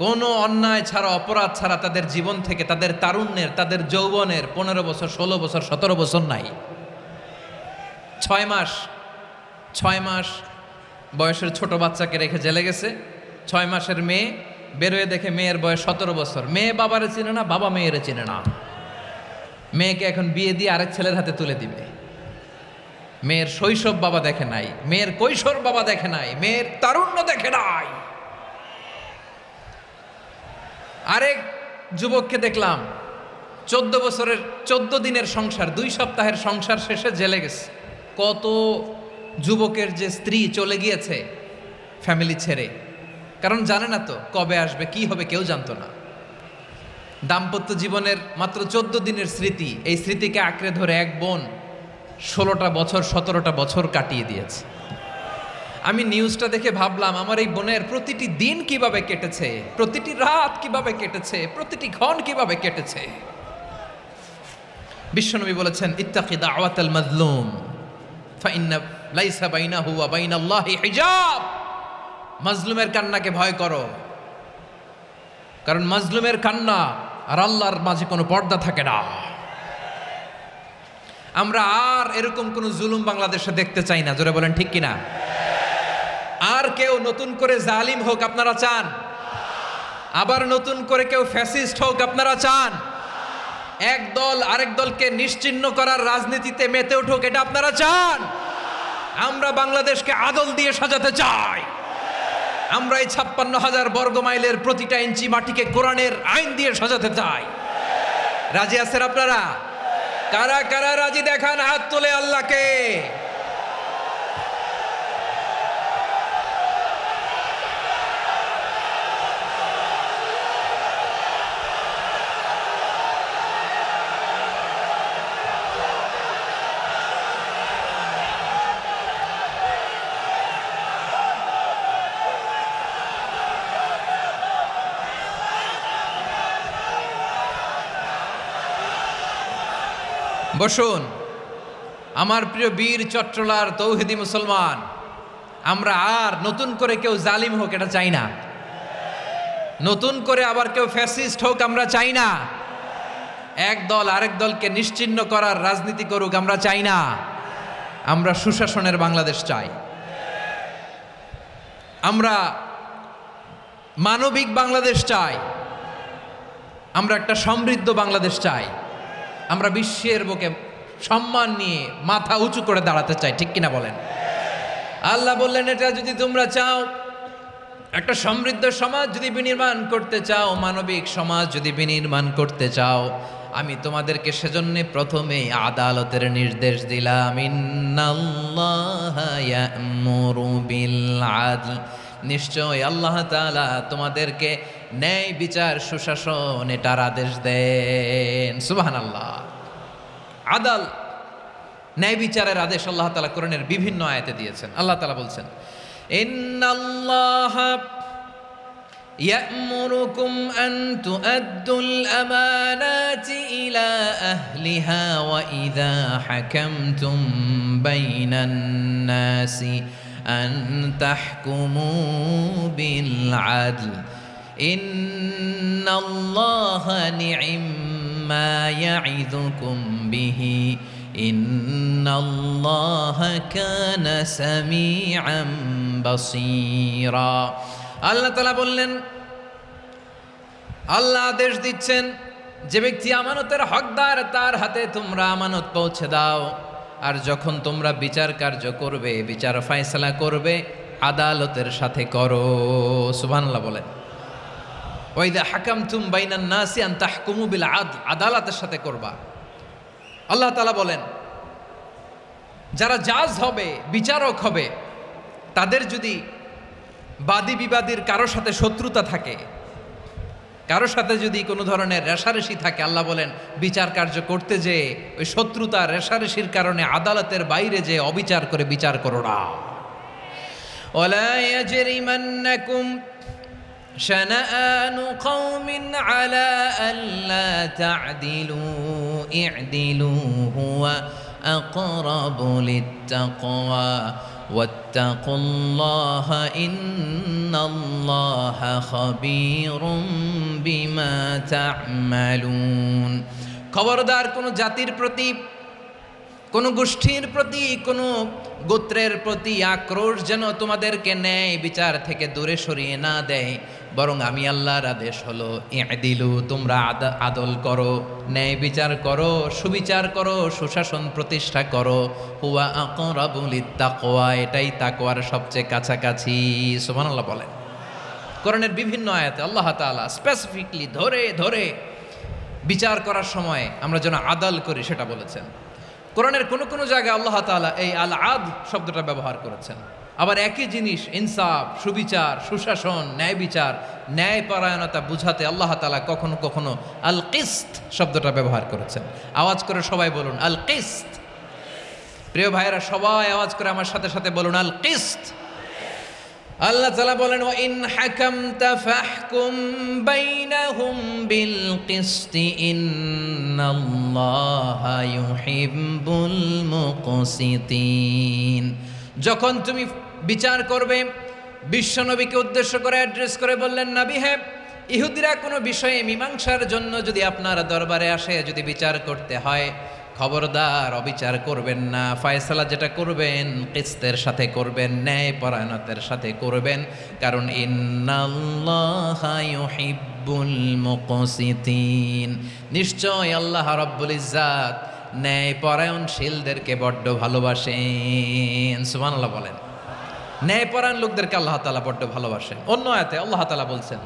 কোনো অন্যায় ছাড়া, অপরাধ ছাড়া তাদের জীবন থেকে, তাদের তারুণ্যের, তাদের যৌবনের 15 বছর 16 বছর 17 বছর নাই, 6 মাস বয়সের ছোট বাচ্চাকে রেখে জেলে গেছে। 6 মাসের মেয়ে বেরোয় দেখে মেয়ের বয়স 17 বছর। মেয়ে বাবারে চিনে না, বাবা মেয়েরে চিনে না। মেয়েকে এখন বিয়ে দিয়ে আরেক ছেলের হাতে তুলে দিবে। মেয়ের শৈশব বাবা দেখে নাই, মেয়ের কৈশোর বাবা দেখে নাই, মেয়ের তারুণ্য দেখে নাই। আরেক যুবককে দেখলাম 14 বছরের 14 দিনের সংসার, 2 সপ্তাহের সংসার শেষে জেলে গেছে। কত যুবকের যে স্ত্রী চলে গিয়েছে ফ্যামিলি ছেড়ে, কারণ জানে না তো কবে আসবে, কি হবে, কেউ জানতো না। দাম্পত্য জীবনের মাত্র 14 দিনের স্মৃতি, এই স্মৃতিকে আঁকড়ে ধরে এক বোন 16টা বছর 17টা বছর কাটিয়ে দিয়েছে। আমি নিউজটা দেখে ভাবলাম, আমার এই বোনের প্রতিটি দিন কিভাবে কেটেছে, প্রতিটি রাত কিভাবে কেটেছে, প্রতিটি ক্ষণ কিভাবে কেটেছে। বিশ্বনবী বলেছেন, ইত্তাকি দাওয়াতাল মাজলুম ফাইন্না লাইসা বাইনাহু ওয়া বাইনাল্লাহি হিজাব। মাজলুমের কান্নাকে ভয় করো, কারণ মাজলুমের কান্না আর আল্লাহর মাঝে কোনো পর্দা থাকে না। আমরা আর এরকম কোন জুলুম বাংলাদেশে দেখতে চাই না। জোরে বলেন ঠিক কিনা? আর কেউ নতুন করে জালিম হোক আপনারা চান? আবার নতুন করে কেউ ফ্যাসিস্ট হোক আপনারা চান? এক দল আরেক দলকে নিশ্চিহ্ন করার রাজনীতিতে মেতে উঠুক এটা আপনারা চান? আমরা বাংলাদেশকে আদল দিয়ে সাজাতে চাই। আমরা এই 56,000 বর্গ মাইলের প্রতিটা ইঞ্চি মাটিকে কোরআনের আইন দিয়ে সাজাতে চাই। রাজি আছেন আপনারা? কারা কারা রাজি দেখান হাত তুলে আল্লাহকে। বসুন। আমার প্রিয় বীর চট্টলার তৌহিদি মুসলমান, আমরা আর নতুন করে কেউ জালিম হোক এটা চাই না, নতুন করে আবার কেউ ফ্যাসিস্ট হোক আমরা চাই না, এক দল আরেক দলকে নিশ্চিহ্ন করার রাজনীতি করুক আমরা চাই না। আমরা সুশাসনের বাংলাদেশ চাই, আমরা মানবিক বাংলাদেশ চাই, আমরা একটা সমৃদ্ধ বাংলাদেশ চাই, আমরা বিশ্বের বুকে সম্মান নিয়ে মাথা উঁচু করে দাঁড়াতে চাই, ঠিক কিনা বলেন? আল্লাহ বললেন, এটা যদি তোমরা চাও, একটা সমৃদ্ধ সমাজ যদি বিনির্মাণ করতে চাও, মানবিক সমাজ যদি বিনির্মাণ করতে চাও, আমি তোমাদেরকে সেজন্য প্রথমে আদালতের নির্দেশ দিলাম। ইন্নাল্লাহা ইয়া'মুরু বিল আদল, নিশ্চয় আল্লাহ তাআলা তোমাদেরকে ন্যায় বিচার সুশাসন এটার আদেশ দেন। সুবহানাল্লাহ। আদাল, ন্যায় বিচারের আদেশ আল্লাহ তাআলা কোরআনের বিভিন্ন আয়াতে দিয়েছেন। আল্লাহ তাআলা বলছেন, ইন্নাল্লাহা ইয়া'মুরুকুম আন তুআদ্দুল আমানাতি ইলা আহলিহা ওয়া ইযা হাকামতুম বাইনান নাসি আন তাহকুমু বিল আদল ইন্নাল্লাহা নি'ম্মা ইয়া'iযুকুম বিহি ইন্নাল্লাহা কানা সামিআন বাসীরা। আল্লাহ তাআলা বললেন, আল্লাহ আদেশ দিচ্ছেন, যে ব্যক্তি আমানতের হকদার তার হাতে তোমরা আমানত পৌঁছে দাও, আর যখন তোমরা বিচার কার্য করবে, বিচার ফয়সালা করবে, আদালতের সাথে করো। সুবহানাল্লাহ বলেন। ওয়া ইযা হাকামতুম বাইনান নাসি আন তাহকুমু বিল আদল, আদালতের সাথে করবা। আল্লাহ তাআলা বলেন, যারা জাজ হবে, বিচারক হবে, তাদের যদি বাদী বিবাদীর কারোর সাথে শত্রুতা থাকে, কারোর সাথে যদি কোনো ধরনের রেষারেষি থাকে, আল্লাহ বলেন বিচার কার্য করতে যে ওই শত্রুতা রেষারেষির কারণে আদালতের বাইরে যে অবিচার করে বিচার করো না। ওয়ালা ইয়াজরিমান্নাকুম শানাআনু কওমিন আলা আল্লা তা'দিলু ই'দিলু হুয়া আকরাবু লিত্তাকওয়া ওয়াত্তাকুল্লাহা ইন্নাল্লাহা খাবীরুম বিমা তা'মালুন। খবরদার কোন জাতির প্রতি, কোন গোষ্ঠীর প্রতি, কোন গোত্রের প্রতি আক্রোশ যেন তোমাদেরকে ন্যায় বিচার থেকে দূরে সরিয়ে না দেয়, বরং আমি আল্লাহর আদেশ হলো ই'দিলু, তোমরা আদল করো, ন্যায় বিচার করো, সুবিচার করো, সুশাসন প্রতিষ্ঠা করো। হুয়া আকরাবু লিত্তাকওয়া, এটাই তাকওয়ার সবচেয়ে কাছাকাছি। সুবহানাল্লাহ বলেন। কোরআনের বিভিন্ন আয়াতে আল্লাহ তাআলা স্পেসিফিকলি ধরে ধরে বিচার করার সময় আমরা যেন আদল করি সেটা বলেছেন। কোরআনের কোন কোন জায়গায় আল্লাহ তাআলা এই আল আদল শব্দটা ব্যবহার করেছেন। আবার একই জিনিস ইনসাফ, সুবিচার, সুশাসন, ন্যায় বিচার, ন্যায় পরায়ণতা বুঝাতে আল্লাহ তাআলা কখনো কখনো আল কিসত শব্দটা ব্যবহার করেছেন। আওয়াজ করে সবাই বলুন আল কিসত। প্রিয় ভাইয়েরা, সবাই আওয়াজ করে আমার সাথে সাথে বলুন আল কিসত। আল্লাহ তাআলা বলেন, ওয়া ইন হাকামতা ফাহকুম বাইনাহুম বিল কিসতি ইন্নাল্লাহা ইউহিব্বুল মুকসিতিন। যখন তুমি বিচার করবে, বিশ্বনবীকে উদ্দেশ্য করে অ্যাড্রেস করে বললেন, নবী হ্যাঁ, ইহুদিরা কোনো বিষয়ে মীমাংসার জন্য যদি আপনার দরবারে আসে, যদি বিচার করতে হয়, খবরদার অবিচার করবেন না, ফয়সালা যেটা করবেন কিসতের সাথে করবেন, ন্যায় পরায়ণতার সাথে করবেন, কারণ ইন্নাল্লাহা ইউহিব্বুল মুকসিতিন, নিশ্চয় আল্লাহ রাব্বুল ইজ্জাত ন্যায় পরায়ণশীলদেরকে বড্ড ভালোবাসেন। সুবহানাল্লাহ বলেন। ন্যায় পরায়ণ লোকদেরকে আল্লাহ তাআলা বড্ড ভালোবাসেন। অন্য আয়াতে আল্লাহ তাআলা বলছেন,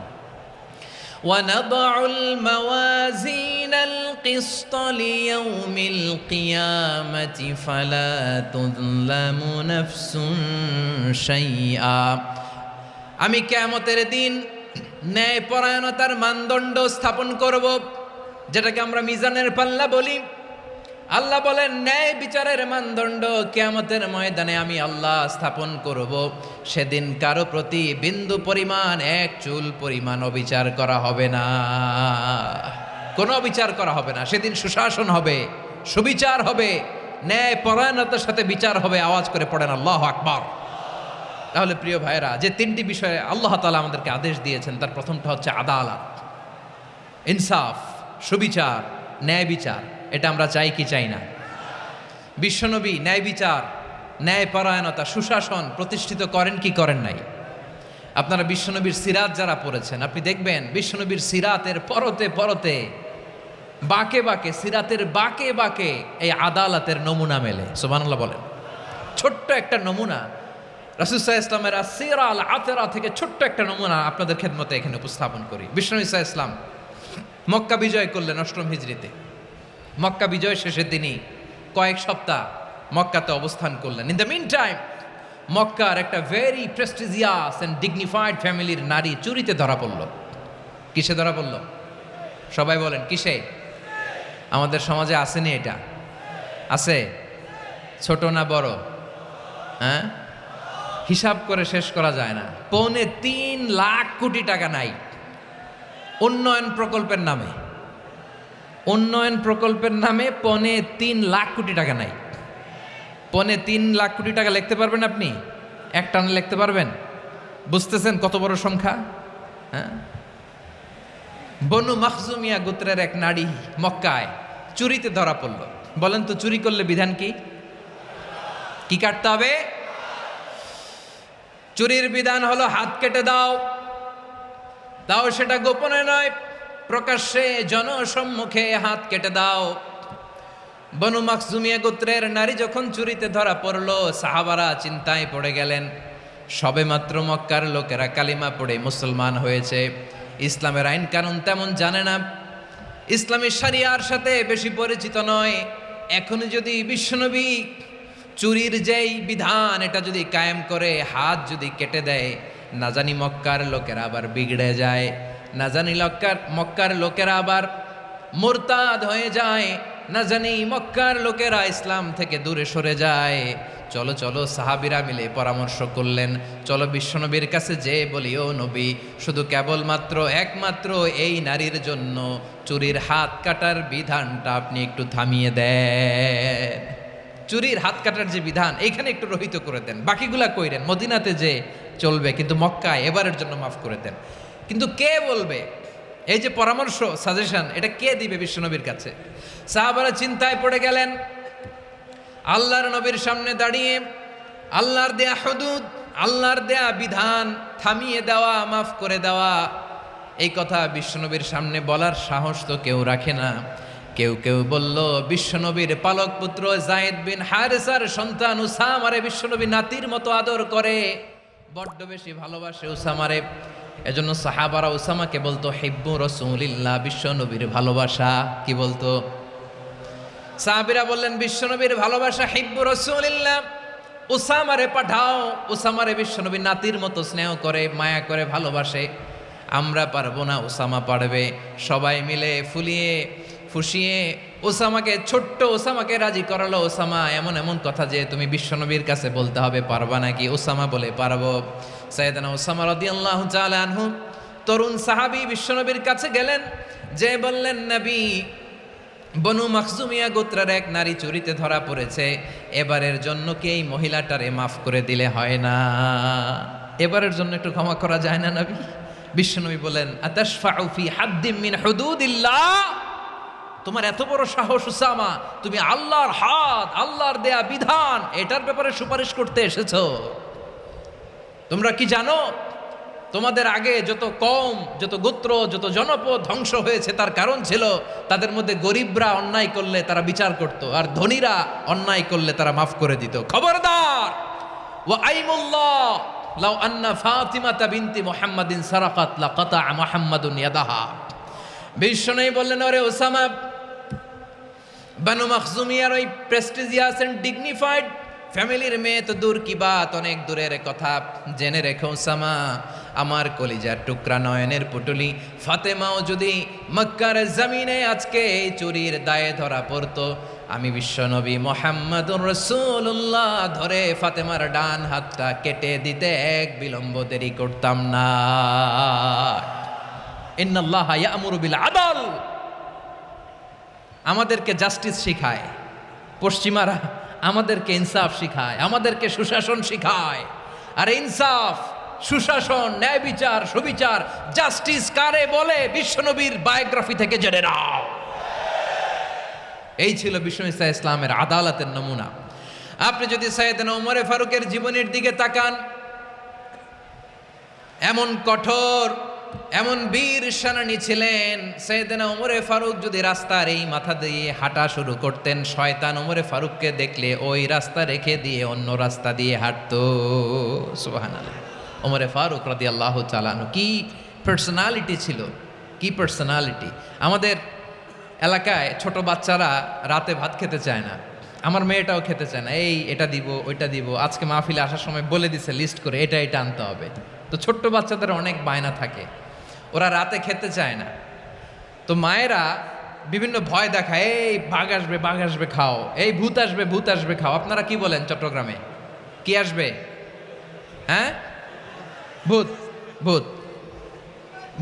وَنَضَعُ الْمَوَازِينَ الْقِسْطَ لِيَوْمِ الْقِيَامَةِ فَلَا تُظْلَمُ نَفْسٌ شَيْئًا। আমি কিয়ামতের দিন ন্যায় পরায়ণতার মানদণ্ড স্থাপন করব, যেটাকে আমরা মিজানের পাল্লা বলি। আল্লাহ বলেন, ন্যায় বিচারের মানদণ্ড কিয়ামতের ময়দানে আমি আল্লাহ স্থাপন করব। সেদিন কারো প্রতি বিন্দু পরিমাণ, এক চুল পরিমাণ অবিচার করা হবে না, কোনো অবিচার করা হবে না। সেদিন সুশাসন হবে, সুবিচার হবে, ন্যায় পরায়ণতার সাথে বিচার হবে। আওয়াজ করে পড়েন আল্লাহু আকবার। তাহলে প্রিয় ভাইরা, যে তিনটি বিষয়ে আল্লাহ তাআলা আমাদেরকে আদেশ দিয়েছেন, তার প্রথমটা হচ্ছে আদালত, ইনসাফ, সুবিচার, ন্যায় বিচার। এটা আমরা চাই কি চাই না? বিশ্বনবী ন্যায় বিচার, ন্যায় পরায়ণতা, সুশাসন প্রতিষ্ঠিত করেন কি করেন নাই? আপনারা বিশ্বনবীর সিরাত যারা পড়েছেন, আপনি দেখবেন বিশ্বনবীর সিরাতের পরতে পরতে, বাঁকে বাঁকে, সিরাতের বাঁকে বাঁকে এই আদালতের নমুনা মেলে। সুবহানাল্লাহ বলেন। ছোট্ট একটা নমুনা রাসূল সাল্লাল্লাহু আলাইহি ওয়াসাল্লামের আসসিরা আল আতরা থেকে ছোট্ট একটা নমুনা আপনাদের খেদমতে এখানে উপস্থাপন করি। বিশ্বনবী সাল্লাল্লাহু আলাইহি ওয়াসাল্লাম মক্কা বিজয় করলেন ৮ম হিজরিতে। মক্কা বিজয় শেষে তিনি কয়েক সপ্তাহ মক্কাতে অবস্থান করলেন। ইন দ্য মিন টাইম মক্কার একটা ভেরি প্রেস্টিজিয়াস অ্যান্ড ডিগনিফাইড ফ্যামিলির নারী চুরিতে ধরা পড়ল। কিসে ধরা পড়ল? সবাই বলেন কিসে? আমাদের সমাজে আসেনি এটা? আছে? ছোট না বড়? হ্যাঁ, হিসাব করে শেষ করা যায় না। ৩.৫ লাখ কোটি টাকা নাই উন্নয়ন প্রকল্পের নামে। উন্নয়ন প্রকল্পের নামে ৩.৫ লাখ কোটি টাকা নাই। ৩.৫ লাখ কোটি টাকা লিখতে পারবেন আপনি? এক টানে লিখতে পারবেন? বুঝতেছেন কত বড় সংখ্যা? হ্যাঁ, বনু মাখজুমিয়া গোত্রের এক নারী মক্কায় চুরিতে ধরা পড়ল। বলেন তো চুরি করলে বিধান কি? কি কাটতে হবে? চুরির বিধান হলো হাত কেটে দাও। তাও সেটা গোপনে নয়, প্রকাশ্যে জনসম্মুখে হাত কেটে দাও। বনু মাখজুমিয়া গোত্রের নারী যখন চুরিতে ধরা পড়ল, সাহাবারা চিন্তায় পড়ে গেলেন। সবেমাত্র মক্কার লোকেরা কালিমা পড়ে মুসলমান হয়েছে, ইসলামের আইন কানুন তেমন জানে না, ইসলামী শরিয়ার সাথে বেশি পরিচিত নয়। এখন যদি বিশ্বনবী চুরির যেই বিধান এটা যদি কায়েম করে হাত যদি কেটে দেয়, না জানি মক্কার লোকেরা আবার বিগড়ে যায়, না জানি মক্কার লোকেরা আবার মুরতাদ হয়ে যায়, না জানি মক্কার লোকেরা ইসলাম থেকে দূরে সরে যায়। চলো চলো, সাহাবীরা মিলে পরামর্শ করলেন, চলো বিশ্বনবীর কাছে যে বলি, ও নবী, শুধু কেবলমাত্র একমাত্র এই নারীর জন্য চুরির হাত কাটার বিধানটা আপনি একটু থামিয়ে দেন। চুরির হাত কাটার যে বিধান এইখানে একটু রহিত করে দেন, বাকিগুলা কইরেন মদিনাতে যে চলবে, কিন্তু মক্কায় এবারের জন্য মাফ করে দেন। কিন্তু কে বলবে? এই যে পরামর্শ, সাজেশন, এটা কে দিবে বিশ্বনবীর কাছে? সাহাবারা চিন্তায় পড়ে গেলেন। আল্লাহর নবীর সামনে দাঁড়িয়ে আল্লাহর দেয়া হুদুদ, আল্লাহর দেয়া বিধান থামিয়ে দেওয়া, মাফ করে দেওয়া, এই কথা বিশ্বনবীর সামনে বলার সাহস তো কেউ রাখে না। কেউ কেউ বলল, বিশ্বনবীর পালক পুত্র যায়েদ বিন হারেসার সন্তান উসামারে বিশ্বনবী নাতির মতো আদর করে, বড্ড বেশি ভালোবাসে উসামারে। এজন্য সাহাবারা উসামাকে বলতো হিব্বু রাসূলিল্লাহ, বিশ্বনবীর ভালোবাসা। কি বলতো? সাহাবীরা বললেন, বিশ্বনবীর ভালোবাসা হিব্বু রাসূলিল্লাহ, উসামারে পাঠাও। উসামারে বিশ্বনবী নাতির মতো স্নেহ করে, মায়া করে, ভালোবাসে। আমরা পারবো না, উসামা পারবে। সবাই মিলে ফুলিয়ে ফুসিয়ে ওসামাকে, ছোট্ট ওসামাকে রাজি করালো। ওসামা এমন এমন কথা যে তুমি বিশ্বনবীর কাছে বলতে হবে, পারবা নাকি? ওসামা বলে, পারবো। সাইয়েদনা ওসামা রাদিয়াল্লাহু তাআলা আনহু তরুণ সাহাবী বিশ্বনবীর কাছে গেলেন, যে বললেন, নবী, বনু মাখজুমিয়া গোত্রের এক নারী চুরিতে ধরা পড়েছে, এবারের জন্য কি এই মহিলাটারে মাফ করে দিলে হয় না? এবারের জন্য একটু ক্ষমা করা যায় না নবী? বিশ্বনবী বলেন, আতাশফাউ ফি হাদ্দিম মিন হুদুদিল্লাহ, তোমার এত বড় সাহস উসামা, তুমি আল্লাহর হাত, আল্লাহর দেয়া বিধান, এটার ব্যাপারে সুপারিশ করতে এসেছো? তোমরা কি জানো তোমাদের আগে যত কওম, যত গোত্র, যত জনপদ ধ্বংস হয়েছে তার কারণ ছিল তাদের মধ্যে গরিবরা অন্যায় করলে তারা বিচার করত, আর ধনীরা অন্যায় করলে তারা মাফ করে দিত। খবরদার! ওয়া আইমুল্লাহ লাউ আন্না ফাতিমাতা বিনতি মুহাম্মাদিন সারাকাত লাকাতা মুহাম্মাদুন ইয়াদাহা। বিশ্বনবী বললেন, ওরে ওসামা, বানু মাখজুমিয়ার ওই প্রেস্টিজিয়াস এন্ড ডিগনিফাইড ফ্যামিলির মেয়ে তো দূর কি বাত, অনেক দূরের কথা। জেনে রেখো ওসামা, আমার কলিজার টুকরা নয়নের পুটুলি ফাতেমাও যদি মক্কার জমিনে আজকে এই চুরির দায়ে ধরা পড়তো, আমি বিশ্বনবী মুহাম্মাদুর রাসূলুল্লাহ ধরে ফাতেমার ডান হাতটা কেটে দিতে এক বিলম্ব দেরি করতাম না। ইন্নাল্লাহা ইয়া'মুরু বিল আদল আমাদেরকে জাস্টিস শিখায়, পশ্চিমারা আমাদেরকে ইনসাফ শিখায়, আমাদেরকে সুশাসন শিখায়। আর ইনসাফ, সুশাসন, ন্যায় বিচার, সুবিচার, জাস্টিস কারে বলে বিশ্বনবীর বায়োগ্রাফি থেকে জেনে নাও। এই ছিল বিষ্ণু ঈসা ইসলামের আদালতের নমুনা। আপনি যদি সাইয়েদনা ওমরে ফারুকের জীবনের দিকে তাকান, এমন কঠোর, এমন বীর সেনানী ছিলেন। সাইয়েদনা ওমরে ফারুক যদি রাস্তার এই মাথা দিয়ে হাঁটা শুরু করতেন, শয়তান ওমরে ফারুককে দেখলে ওই রাস্তা রেখে দিয়ে অন্য রাস্তা দিয়ে হাঁটতো। সুবহানাল্লাহ। ওমরে ফারুক রাদিয়াল্লাহু তাআলা আনহু কি পার্সোনালিটি ছিল, কি পার্সোনালিটি। আমাদের এলাকায় ছোট বাচ্চারা রাতে ভাত খেতে চায় না, আমার মেয়েটাও খেতে চায় না। এই এটা দিব, ওইটা দিব, আজকে মাহফিলে আসার সময় বলে দিছে লিস্ট করে এটা এটা আনতে হবে। তো ছোট্ট বাচ্চাদের অনেক বায়না থাকে, ওরা রাতে খেতে চায় না। তো মায়েরা বিভিন্ন ভয় দেখায়, এই বাঘ আসবে, বাঘ আসবে খাও, এই ভূত আসবে, ভূত আসবে খাও। আপনারা কি বলেন চট্টগ্রামে? কি আসবে? হ্যাঁ, ভূত, ভূত,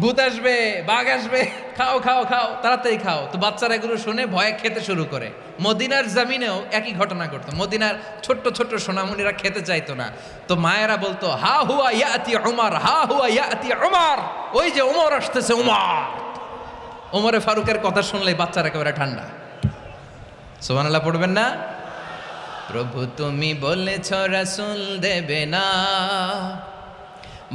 ভূত আসবে, বাঘ আসবে, খাও খাও খাও, তাড়াতাড়ি খাও। তো বাচ্চারা এগুলো শুনে ভয়ে খেতে শুরু করে। মদিনার জামিনেও একই ঘটনা ঘটতো। মদিনার ছোট্ট ছোট্ট সোনামণিরা খেতে চাইতো না। তো মায়েরা বলতো, হা হুয়া ইয়াতি উমর, হা হুয়া ইয়াতি উমর, ওই যে উমর আসতেছে, উমর। ওমরে ফারুকের কথা শুনলে বাচ্চারা একেবারে ঠান্ডা। সুবহানাল্লাহ পড়বেন না? প্রভু তুমি বলেছ রাসূল দেবে না,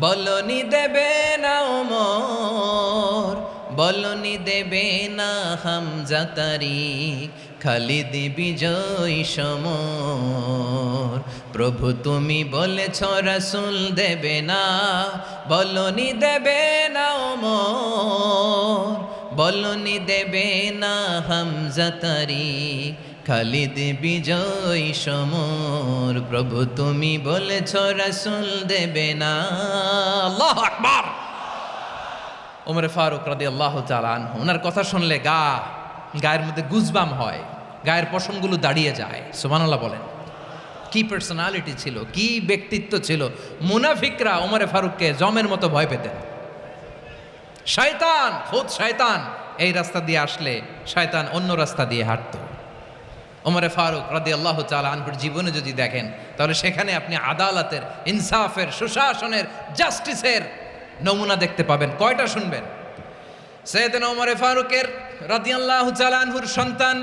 বলনি দেবে না ওমর, বলনি দেবে না হামজা তারিক, খালিদ বিজয় সমর। প্রভু তুমি বলেছ রাসূল দেবে না, বলনি দেবে না ওমর, বলনি দেবে না হামজা তারিক, খালিদ বিজয় সমর। প্রভু তুমি বলেছ রাসূল দেবে না। আল্লাহু আকবার। ওমরে ফারুক রাদিয়াল্লাহু তাআলা আনহু, ওনার কথা শুনলে গায়ের মধ্যে গুজবাম হয়, গায়ের পশমগুলো দাঁড়িয়ে যায়। সুবহানাল্লাহ বলেন। কি পার্সোনালিটি ছিল, কি ব্যক্তিত্ব ছিল। মুনাফিকরা ওমরে ফারুককে জমের মতো ভয় পেতেন। শয়তান, খুদ শয়তান এই রাস্তা দিয়ে আসলে শয়তান অন্য রাস্তা দিয়ে হাঁটতো। ওমরে ফারুক রাদিয়াল্লাহু তাআলা আনহুর জীবনে যদি দেখেন, তাহলে সেখানে আপনি আদালতের, ইনসাফের, সুশাসনের, জাস্টিসের নমুনা দেখতে পাবেন। কয়টা শুনবেন? সাইয়েদনা ওমরে ফারুকের রাদিয়াল্লাহু তাআলা আনহুর সন্তান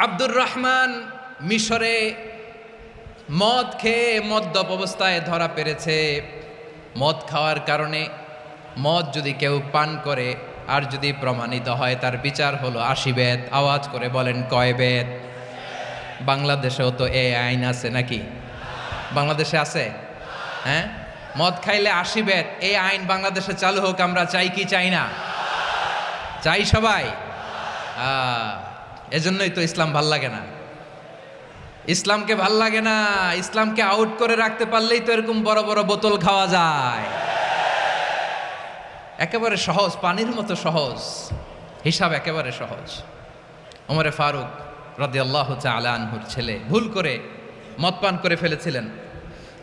আব্দুর রহমান মিশরে মদ খেয়ে মদ্যপ অবস্থায় ধরা পড়েছে। মদ খাওয়ার কারণে, মদ যদি কেউ পান করে আর যদি প্রমাণিত হয়, তার বিচার হলো 80 বেত। আওয়াজ করে বলেন কয় বেত? বাংলাদেশেও তো এই আইন আছে নাকি? বাংলাদেশে আছে? হ্যাঁ, মদ খাইলে 80 বেত, এই আইন বাংলাদেশে চালু হোক। আমরা চাই কি চাই না? চাই সবাই। এজন্যই তো ইসলাম ভাল লাগে না। ইসলামকে ভাল লাগে না। ইসলামকে আউট করে রাখতে পারলেই তো এরকম বড় বড় বোতল খাওয়া যায়। একেবারে সহজ, পানির মতো সহজ, হিসাব একেবারে সহজ। ওমরে ফারুক রাদিয়াল্লাহু তাআলা আনহুর ছেলে ভুল করে মদ পান করে ফেলেছিলেন।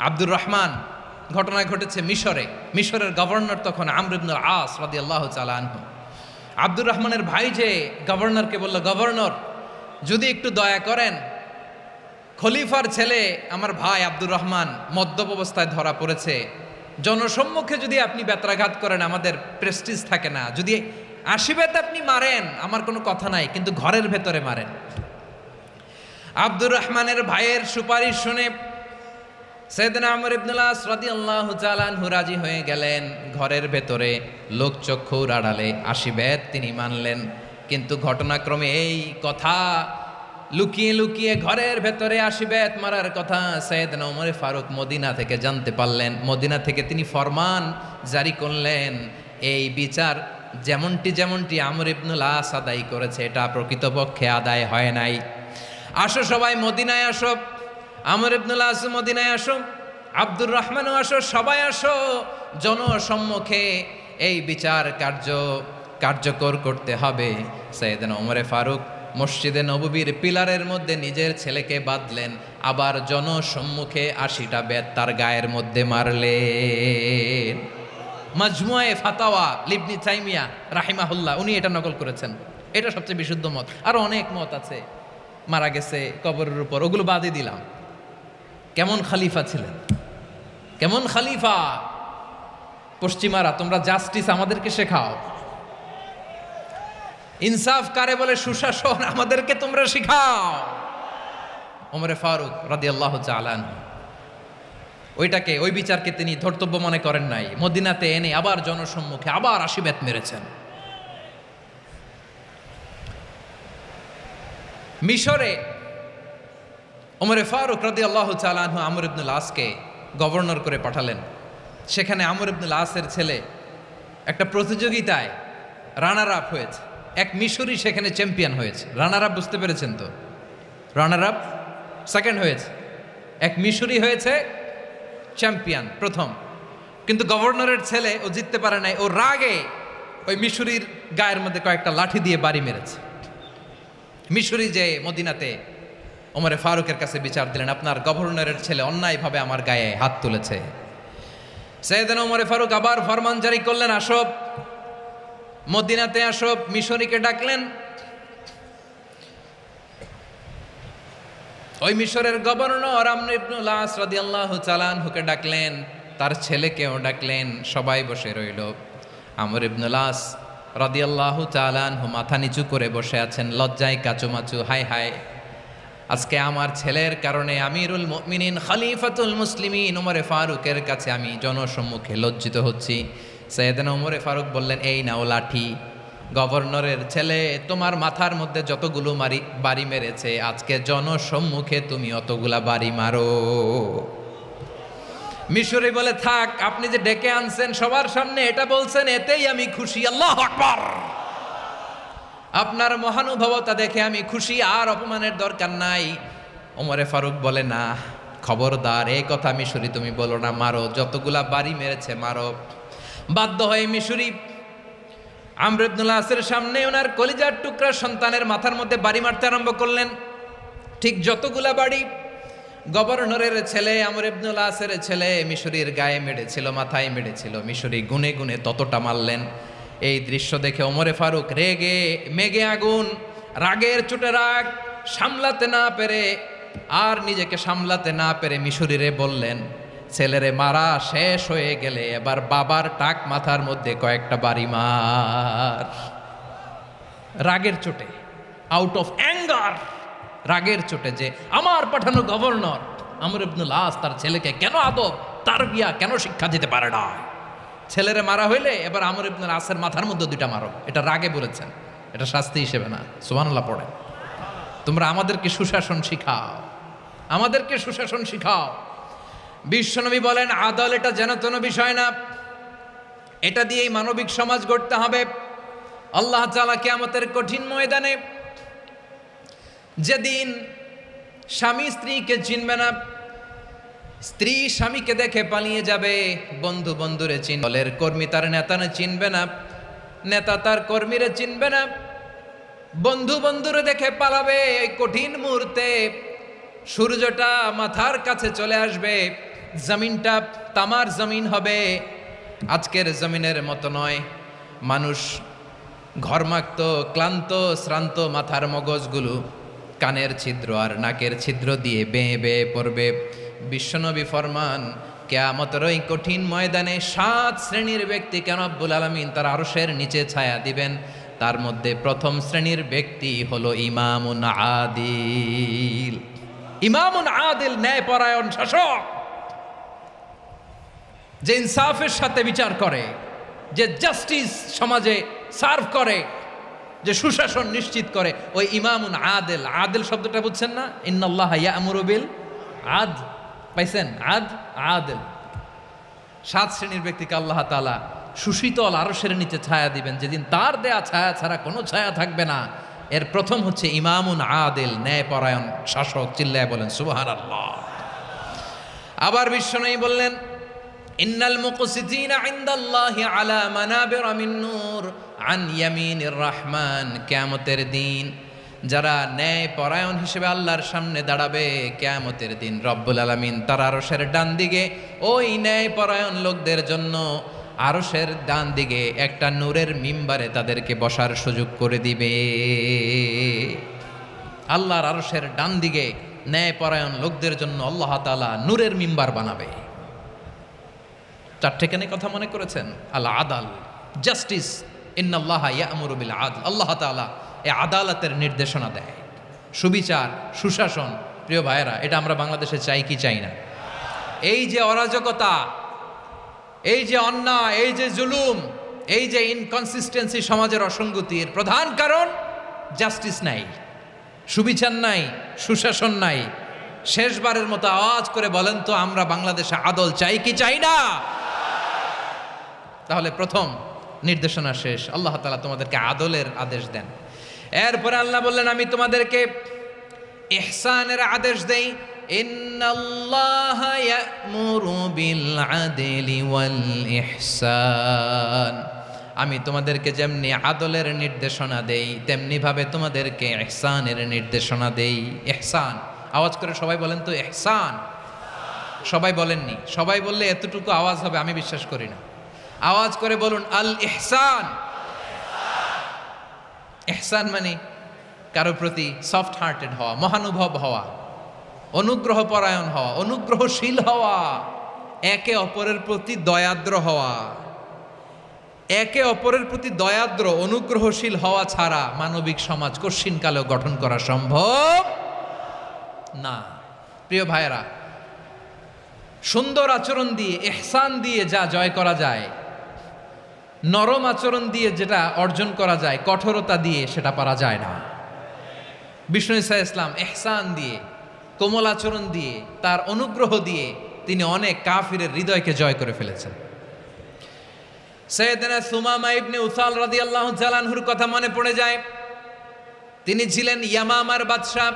আব্দুর রহমান, ঘটনা ঘটেছে মিশরে। মিশরের গভর্নর তখন আমর ইবনুল আস রাদিয়াল্লাহু তাআলা আনহু। আব্দুর রহমানের ভাই যে গভর্নরকে বলল, গভর্নর যদি একটু দয়া করেন, খলিফার ছেলে আমার ভাই আব্দুর রহমান মদ্যপ অবস্থায় ধরা পড়েছে, জনসম্মুখে যদি আপনি বেত্রাঘাত করেন আমাদের প্রেস্টিজ থাকে না, যদি 80 বেত আপনি মারেন আমার কোনো কথা নাই, কিন্তু ঘরের ভেতরে মারেন। আব্দুর রহমানের ভাইয়ের সুপারিশ শুনে সাইয়েদনা আমর ইবনুল আস রাদিয়াল্লাহু তাআলা আনহু রাজি হয়ে গেলেন। ঘরের ভেতরে লোকচক্ষুর আড়ালে 80 বেত তিনি মানলেন। কিন্তু ঘটনাক্রমে এই কথা লুকিয়ে লুকিয়ে ঘরের ভেতরে 80 বেত মারার কথা সাইয়েদনা ওমর ফারুক মদিনা থেকে জানতে পারলেন। মদিনা থেকে তিনি ফরমান জারি করলেন, এই বিচার যেমনটি আমর ইবনুল আস আদায় করেছে, এটা প্রকৃতপক্ষে আদায় হয় নাই। আসো সবাই মদিনায় আসো, আমর ইবনুল আস মদিনায় আসো, আব্দুর রহমানও আসো, সবাই আসো, জনসম্মুখে এই বিচার কার্যকর করতে হবে। সাইয়েদনা ওমর ফারুক মসজিদে নববীর পিলারের মধ্যে নিজের ছেলেকে বাঁধলেন, আবার জনসম্মুখে 80টা বেত তার গায়ের মধ্যে মারলেন। মাজমুয়ে ফাতাওয়া ইবনে তাইমিয়া রাহিমাহুল্লাহ উনি এটা নকল করেছেন। এটা সবচেয়ে বিশুদ্ধ মত। আরো অনেক মত আছে, মারা গেছে কবরের উপর, ওগুলো বাদই দিলাম। কেমন খলিফা ছিলেন, কেমন খলিফা! পশ্চিমারা তোমরা জাস্টিস আমাদেরকে শেখাও, ইনসাফ কারে বলে, সুশাসন আমাদেরকে তোমরা শিখাও। ওমরে ফারুক রাদিয়াল্লাহু তাআলা আনহু ওই বিচারকে তিনি ধর্তব্য মনে করেন নাই। মদিনাতে এনে আবার জনসম্মুখে আবার 80 বেত মেরেছেন। মিশরে ওমরে ফারুক রাদিয়াল্লাহু তাআলা আনহু আমর ইবনুল আসকে গভর্নর করে পাঠালেন। সেখানে আমর ইবনুল আসের ছেলে একটা প্রতিযোগিতায় রানার আপ হয়েছে। এক মিশরি সেখানে চ্যাম্পিয়ন হয়েছে। রানার আপ বুঝতে পেরেছেন তো? রানার আপ সেকেন্ড হয়েছে, এক মিশরি হয়েছে চ্যাম্পিয়ন প্রথম। কিন্তু গভর্নরের ছেলে ও জিততে পারে নাই। ও রাগে ওই মিশরির গায়ের মধ্যে কয়েকটা লাঠি দিয়ে বাড়ি মেরেছে। মিশরি যে মদিনাতে ওমরে ফারুকের কাছে বিচার দিলেন, আপনার গভর্নরের ছেলে অন্যায়ভাবে আমার গায়ে হাত তুলেছে। সাইয়েদনা ওমরে ফারুক আবার ফরমান জারি করলেন, আসো মদিনাতে আসো। মিশরীকে ডাকলেন। ওই মিশরের গভর্নর আমর ইবনুল আস রাদিয়াল্লাহু তাআলা আনহুকে ডাকলেন, তার ছেলেকেও ডাকলেন। সবাই বসে রইল। আমর ইবনুল আস রাদিয়াল্লাহু তাআলা আনহু মাথা নিচু করে বসে আছেন, লজ্জায় কাচুমাচু। হায় হায়, আজকে আমার ছেলের কারণে আমিরুল মুমিনিন খলিফাতুল মুসলিমিন ওমরে ফারুকের কাছে আমি জনসম্মুখে লজ্জিত হচ্ছি। সাইয়েদনা ওমরে ফারুক বললেন, এই নাও লাঠি, গভর্নরের ছেলে তোমার মাথার মধ্যে যতগুলো বাড়ি মেরেছে, আজকে জনসম্মুখে তুমি অতগুলা বাড়ি মারো। মিশরি বলে, থাক, আপনি যে ডেকে আনছেন সবার সামনে এটা বলছেন, এতেই আমি খুশি। আল্লাহু আকবার! আপনার মহানুভবতা দেখে আমি খুশি, আর অপমানের দরকার নাই। ওমরে ফারুক বলে, না, খবরদার, এই কথা মিশরি তুমি বলো না, মারো, যতগুলা বাড়ি মেরেছে মারো। বাধ্য হয়ে মিশরি আমর ইবনুল আসের সামনে ওনার কলিজার টুকরা সন্তানের মাথার মধ্যে বাড়ি মারতে আরম্ভ করলেন। ঠিক যতগুলা বাড়ি গভর্নরের ছেলে আমর ইবনুল আসের ছেলে মিশরির গায়ে মেরেছিল, মাথায় মেরেছিল, মিশরি গুনে গুনে ততটা মারলেন। এই দৃশ্য দেখে ওমরে ফারুক রেগে মেগে আগুন, রাগের চোটে রাগ সামলাতে না পেরে, আর নিজেকে সামলাতে না পেরে মিশরিরে বললেন, ছেলেরে মারা শেষ হয়ে গেলে এবার বাবার টাক মাথার মধ্যে কয়েকটা বাড়ি মার। রাগের চোটে, আউট অফ অ্যাঙ্গার, রাগের চোটে, যে আমার পাঠানো গভর্নর আমর ইবনুল আস তার ছেলেকে কেন আদব তারবিয়া কেন শিক্ষা দিতে পারে না। ছেলেরে মারা হইলে এবার আমর ইবনুল আসের মাথার মধ্যে দুইটা মারো। এটা রাগে বলেছেন, এটা শাস্তি হিসেবে না। সুবহানাল্লাহ পড়ে। তোমরা আমাদেরকে সুশাসন শিখাও, আমাদেরকে সুশাসন শিখাও। বিশ্বনবী বলেন, আদল এটা যেন তেন বিষয় না, এটা দিয়েই মানবিক সমাজ গড়তে হবে। আল্লাহ তাআলা কিয়ামতের কঠিন ময়দানে, যেদিন স্বামী স্ত্রীকে চিনবে না, স্ত্রী স্বামীকে দেখে পালিয়ে যাবে, বন্ধু বন্ধুরে চিনবে, দলের কর্মী তার নেতা চিনবে না, নেতা তার কর্মীরে চিনবে না, বন্ধু বন্ধুরে দেখে পালাবে। এই কঠিন মুহূর্তে সূর্যটা মাথার কাছে চলে আসবে, জমিনটা তামার জমিন হবে। আজকের জমিনের মতো নয়। মানুষ ঘর্মাক্ত, ক্লান্ত, শ্রান্ত মাথার মগজগুলো কানের ছিদ্র আর নাকের ছিদ্র দিয়ে বেয়ে বেয়ে পড়বে। বিশ্বনবী ফরমান, কিয়ামতের ওই কঠিন ময়দানে 7 শ্রেণীর ব্যক্তিকে রব্বুল আলামিন তার আরশের নিচে ছায়া দিবেন। তার মধ্যে প্রথম শ্রেণীর ব্যক্তি হলো ইমামুন আদিল। ইমামুন আদিল, ন্যায়পরায়ণ শাসক, যে ইনসাফের সাথে বিচার করে, যে জাস্টিস সমাজে সার্ভ করে, যে সুশাসন নিশ্চিত করে, ওই ইমামুন আদিল। আদিল শব্দটা বুঝছেন না? ইন্নাল্লাহা ইয়া'মুরু বিল আদল, পাইছেন? আদিল। 7 শ্রেণীর ব্যক্তিকে আল্লাহ তাআলা সুশীতল আরশের নিচে ছায়া দিবেন, যেদিন তার দেয়া ছায়া ছাড়া কোনো ছায়া থাকবে না। এর প্রথম হচ্ছে ইমামুন আদিল, ন্যায়পরায়ণ শাসক। চিল্লায় বলেন সুবহানাল্লাহ। আবার বিশ্বনবী বললেন, ইন্নাল মুকসিতিনা ইনদাল্লাহি আলা মানাবিরা মিন নূর আন ইয়ামিনির রহমান। কিয়ামতের দিন যারা ন্যায়পরায়ণ হিসেবে আল্লাহর সামনে দাঁড়াবে, কিয়ামতের দিন রব্বুল আলামিন তার আরশের ডান দিকে ওই ন্যায়পরায়ণ লোকদের জন্য আরশের ডান দিকে একটা নূরের মিম্বারে তাদেরকে বসার সুযোগ করে দিবে। আল্লাহর আরশের ডান দিকে ন্যায়পরায়ণ লোকদের জন্য আল্লাহ তাআলা নূরের মিম্বার বানাবে। চারটেখানে কথা মনে করেছেন? আল আদাল, জাস্টিস, ইন্নাল্লাহা ইয়া'মুরু বিল আদল। আল্লাহ তাআলা এই আদালতের নির্দেশনা দেয়, সুবিচার, সুশাসন। প্রিয় ভাইয়েরা, এটা আমরা বাংলাদেশে চাই কি চাই না? এই যে অরাজকতা, এই যে অন্যায়, এই যে জুলুম, এই যে ইনকনসিস্টেন্সি, সমাজের অসঙ্গতির প্রধান কারণ জাস্টিস নাই, সুবিচার নাই, সুশাসন নাই। শেষবারের মতো আওয়াজ করে বলেন তো, আমরা বাংলাদেশে আদল চাই কি চাই না? তাহলে প্রথম নির্দেশনা শেষ, আল্লাহ তাআলা তোমাদেরকে আদলের আদেশ দেন। এরপরে আল্লাহ বললেন, আমি তোমাদেরকে ইহসানের আদেশ দেই। ইন্নাল্লাহা ইয়া'মুরু বিল আদলি ওয়াল ইহসান। আমি তোমাদেরকে যেমনি আদলের নির্দেশনা দেই, তেমনি ভাবে তোমাদেরকে ইহসানের নির্দেশনা দেই। ইহসান, আওয়াজ করে সবাই বলেন তো ইহসান। সবাই বলেননি, সবাই বললে এতটুকু আওয়াজ হবে আমি বিশ্বাস করি না। আওয়াজ করে বলুন আল ইহসান। ইহসান মানে কারো প্রতি সফট হার্টেড হওয়া, মহানুভব হওয়া, অনুগ্রহ পরায়ণ হওয়া, অনুগ্রহশীল হওয়া, একে অপরের প্রতি দয়াদ্র হওয়া। একে অপরের প্রতি দয়াদ্র, অনুগ্রহশীল হওয়া ছাড়া মানবিক সমাজ কশিনকালেও গঠন করা সম্ভব না। প্রিয় ভাইয়েরা, সুন্দর আচরণ দিয়ে, ইহসান দিয়ে যা জয় করা যায়, নরম আচরণ দিয়ে যেটা অর্জন করা যায়, কঠোরতা দিয়ে সেটা পারা যায় না। বিষ্ণু ঈসা ইসলাম ইহসান দিয়ে, কোমল আচরণ দিয়ে, তার অনুগ্রহ দিয়ে তিনি অনেক কাফিরের হৃদয়কে জয় করে ফেলেছেন। সাইয়েদনা সুমামা ইবনে উসাল রাদিয়াল্লাহু তাআলা আনহুর কথা মনে পড়ে যায়। তিনি ছিলেন ইয়ামামার বাদশা।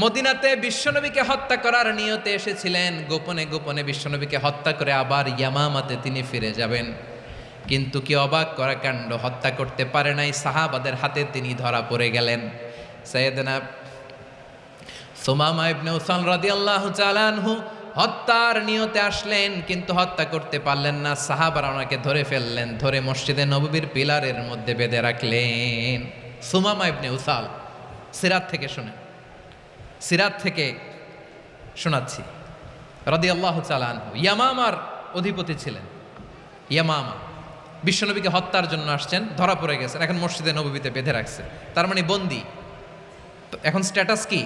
মদিনাতে বিশ্বনবীকে হত্যা করার নিয়তে এসেছিলেন। গোপনে গোপনে বিশ্বনবীকে হত্যা করে আবার ইয়ামামাতে তিনি ফিরে যাবেন। কিন্তু কি অবাক করা কাণ্ড, হত্যা করতে পারে নাই, সাহাবাদের হাতে তিনি ধরা পড়ে গেলেন। সাইয়েদনা সুমামা ইবনে উসাল রাদিয়াল্লাহু তাআলা আনহু হত্যার নিয়তে আসলেন, কিন্তু হত্যা করতে পারলেন না। সাহাবারা ওনাকে ধরে ফেললেন, ধরে মসজিদে নববীর পিলারের মধ্যে বেঁধে রাখলেন। সুমামা ইবনে উসাল, সিরাত থেকে শুনেন, সিরাত থেকে শোনাচ্ছি। রাদিয়াল্লাহু তাআলা আনহু ইয়ামামার অধিপতি ছিলেন। ইয়ামামা বিশ্বনবীকে হত্যার জন্য আসছেন, ধরা পড়ে গেছেন, এখন মসজিদে নববীতে বেঁধে রাখছে, তার মানে বন্দী। তো এখন স্ট্যাটাস কি?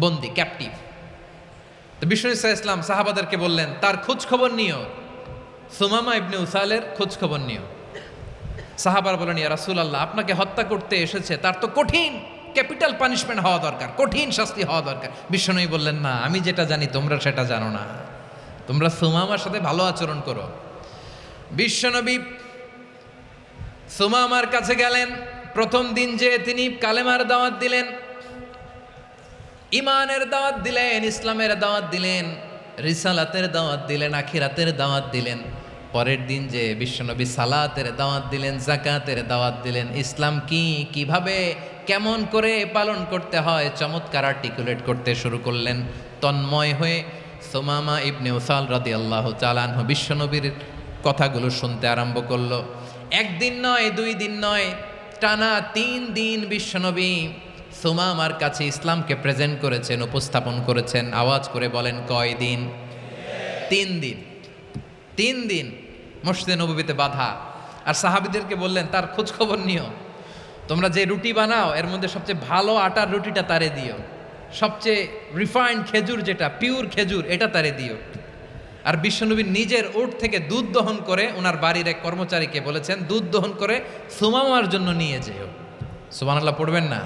বন্দী, ক্যাপটিভ। তো বিষ্ণু ঈসা ইসলাম সাহাবাদেরকে বললেন, তার খোঁজ খবর নিও, সুমামা ইবনে উসালের খোঁজ খবর নিও। সাহাবার বলেন, ইয়া রাসূলুল্লাহ, আপনাকে হত্যা করতে এসেছে, তার তো কঠিন ক্যাপিটাল পানিশমেন্ট হওয়া দরকার, কঠিন শাস্তি হওয়া দরকার। বিশ্বনবী বললেন, না, আমি যেটা জানি তোমরা সেটা জানো না, তোমরা সুমামার সাথে ভালো আচরণ করো। বিশ্বনবী সুমামার কাছে গেলেন। প্রথম দিন যে তিনি কালেমার দাওয়াত দিলেন, ইমানের দাওয়াত দিলেন, ইসলামের দাওয়াত দিলেন, রিসালাতের দাওয়াত দিলেন, আখিরাতের দাওয়াত দিলেন। পরের দিন যে বিশ্বনবী সালাতের দাওয়াত দিলেন, যাকাতের দাওয়াত দিলেন, ইসলাম কি, কিভাবে, কেমন করে পালন করতে হয় চমৎকার আর্টিকুলেট করতে শুরু করলেন। তন্ময় হয়ে সুমামা ইবনে উসাল রাদিয়াল্লাহু তাআলা আনহু বিশ্বনবীর কথাগুলো শুনতে আরম্ভ করলো। একদিন নয়, 2 দিন নয়, টানা 3 দিন বিশ্বনবী সুমামার কাছে ইসলামকে প্রেজেন্ট করেছেন, উপস্থাপন করেছেন। আওয়াজ করে বলেন, কয় দিন? 3 দিন। 3 দিন মসজিদে নববীতে বাঁধা। আর সাহাবীদেরকে বললেন, তার খোঁজ খবর নিও, তোমরা যে রুটি বানাও এর মধ্যে সবচেয়ে ভালো আটার রুটিটা তারে দিও, সবচেয়ে রিফাইন্ড খেজুর, যেটা পিওর খেজুর, এটা তারে দিও। আর বিশ্বনবী নিজের উট থেকে দুধ দহন করে ওনার বাড়ির এক কর্মচারীকে বলেছেন, দুধ দহন করে সুমামার জন্য নিয়ে যেও। সুবহানাল্লাহ পড়বেন না?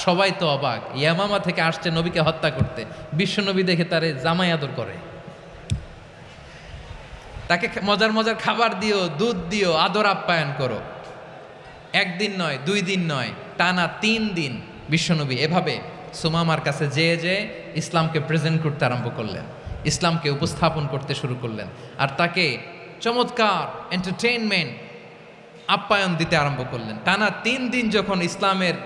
সবাই তো অবাক, ইয়ামামা থেকে আসছে নবীকে হত্যা করতে, বিশ্বনবী দেখে তারে জামাই আদর করে, তাকে মজার মজার খাবার দিও, দুধ দিও, আদর আপ্যায়ন করো। 1 দিন নয়, 2 দিন নয়, টানা 3 দিন বিশ্বনবী এভাবে সুমামার কাছে যেয়ে ইসলামকে প্রেজেন্ট করতে আরম্ভ করলেন, ইসলামকে উপস্থাপন করতে শুরু করলেন। আর তাকে চমৎকার এন্টারটেইনমেন্ট, আপ্যায়ন দিতে আরম্ভ করলেন। টানা 3 দিন যখন ইসলামের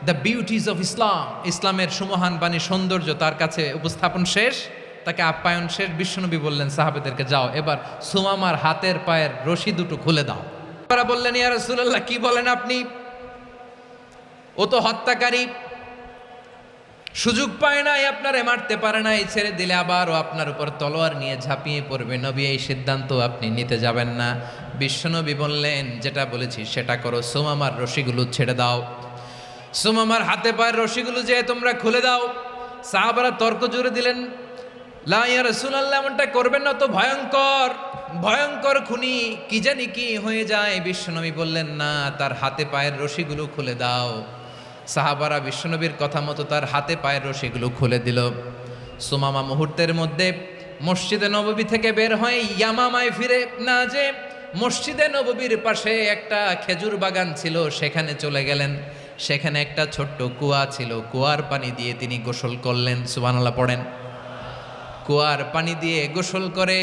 দ্য বিউটিজ অফ ইসলাম, ইসলামের সুমহান বাণী, সৌন্দর্য তার কাছে উপস্থাপন শেষ, তাকে আপ্যায়ন শেষ। বিশ্বনবী বললেন সাহাবেদেরকে, যাও এবার সুমামার হাতের পায়ের রশি দুটো খুলে দাও। তারা বললেন, ইয়া রাসূলুল্লাহ, কি বলেন আপনি? ও তো হত্যাকারী, সুযোগ পায় নাই, আপনারে মারতে পারে নাই, ছেড়ে দিলে আবার ও আপনার উপর তলোয়ার নিয়ে ঝাঁপিয়ে পড়বে। নবী, এই সিদ্ধান্ত আপনি নিতে যাবেন না। বিশ্বনবী বললেন, যেটা বলেছি সেটা করো, সুমামার রশিগুলো ছেড়ে দাও। সুমামার হাতে পায়ের রশিগুলো যে তোমরা খুলে দাও। সাহাবারা তর্ক জুড়ে দিলেন, লা ইয়া রাসূলুল্লাহ, এমনটা করবেন না, তো ভয়ঙ্কর ভয়ঙ্কর খুনি, কি জানি কি হয়ে যায়। বিশ্বনবী বললেন, না, তার হাতে পায়ের রশিগুলো খুলে দাও। সাহাবারা বিশ্বনবীর কথা মতো তার হাতে পায়ের রশিগুলো খুলে দিল। সুমামা মুহূর্তের মধ্যে মসজিদে নববী থেকে বের হয়ে ইয়ামামায় ফিরে না যে মসজিদে নববীর পাশে একটা খেজুর বাগান ছিল, সেখানে চলে গেলেন। সেখানে একটা ছোট্ট কুয়া ছিল, কুয়ার পানি দিয়ে তিনি গোসল করলেন। সুবহানাল্লাহ পড়েন। কুয়ার পানি দিয়ে গোসল করে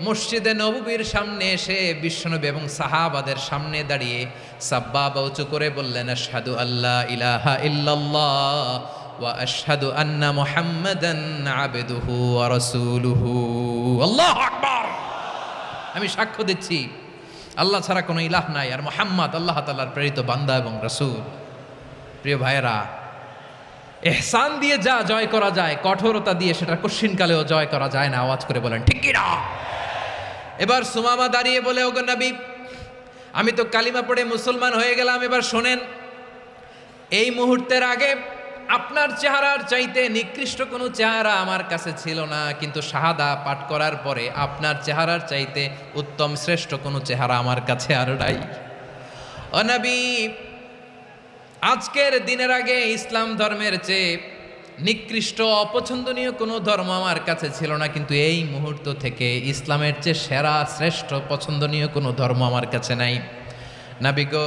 মসজিদে নববীর সামনে এসে বিশ্বনবী এবং সাহাবাদের সামনে দাঁড়িয়ে সাব্বাবা উঁচু করে বললেন, আশহাদু আল্লা ইলাহা ইল্লাল্লাহ ওয়া আশহাদু আন্না মুহাম্মাদান আবদুহু ওয়া রাসূলুহু। আল্লাহু আকবার। আমি সাক্ষ্য দিচ্ছি আল্লাহ ছাড়া কোনো ইলাহ নাই, আর মুহাম্মদ আল্লাহ তাআলার প্রেরিত বান্দা এবং রাসূল। প্রিয় ভাইয়েরা, ইহসান দিয়ে যা জয় করা যায়, কঠোরতা দিয়ে সেটা কঠিনকালেও জয় করা যায় না। আওয়াজ করে বলেন ঠিক কি না? এবার সুমামা দাঁড়িয়ে বলে, ওগো নবী, আমি তো কালিমা পড়ে মুসলমান হয়ে গেলাম, এবার শোনেন, এই মুহূর্তের আগে আপনার চেহারার চাইতে নিকৃষ্ট কোনো চেহারা আমার কাছে ছিল না, কিন্তু শাহাদা পাঠ করার পরে আপনার চেহারার চাইতে উত্তম শ্রেষ্ঠ কোনো চেহারা আমার কাছে আর নাই। ও নবী, আজকের দিনের আগে ইসলাম ধর্মের চেয়ে নিকৃষ্ট অপছন্দনীয় কোনো ধর্ম আমার কাছে ছিল না, কিন্তু এই মুহূর্ত থেকে ইসলামের চেয়ে সেরা শ্রেষ্ঠ পছন্দনীয় কোনো ধর্ম আমার কাছে নাই। নবী গো,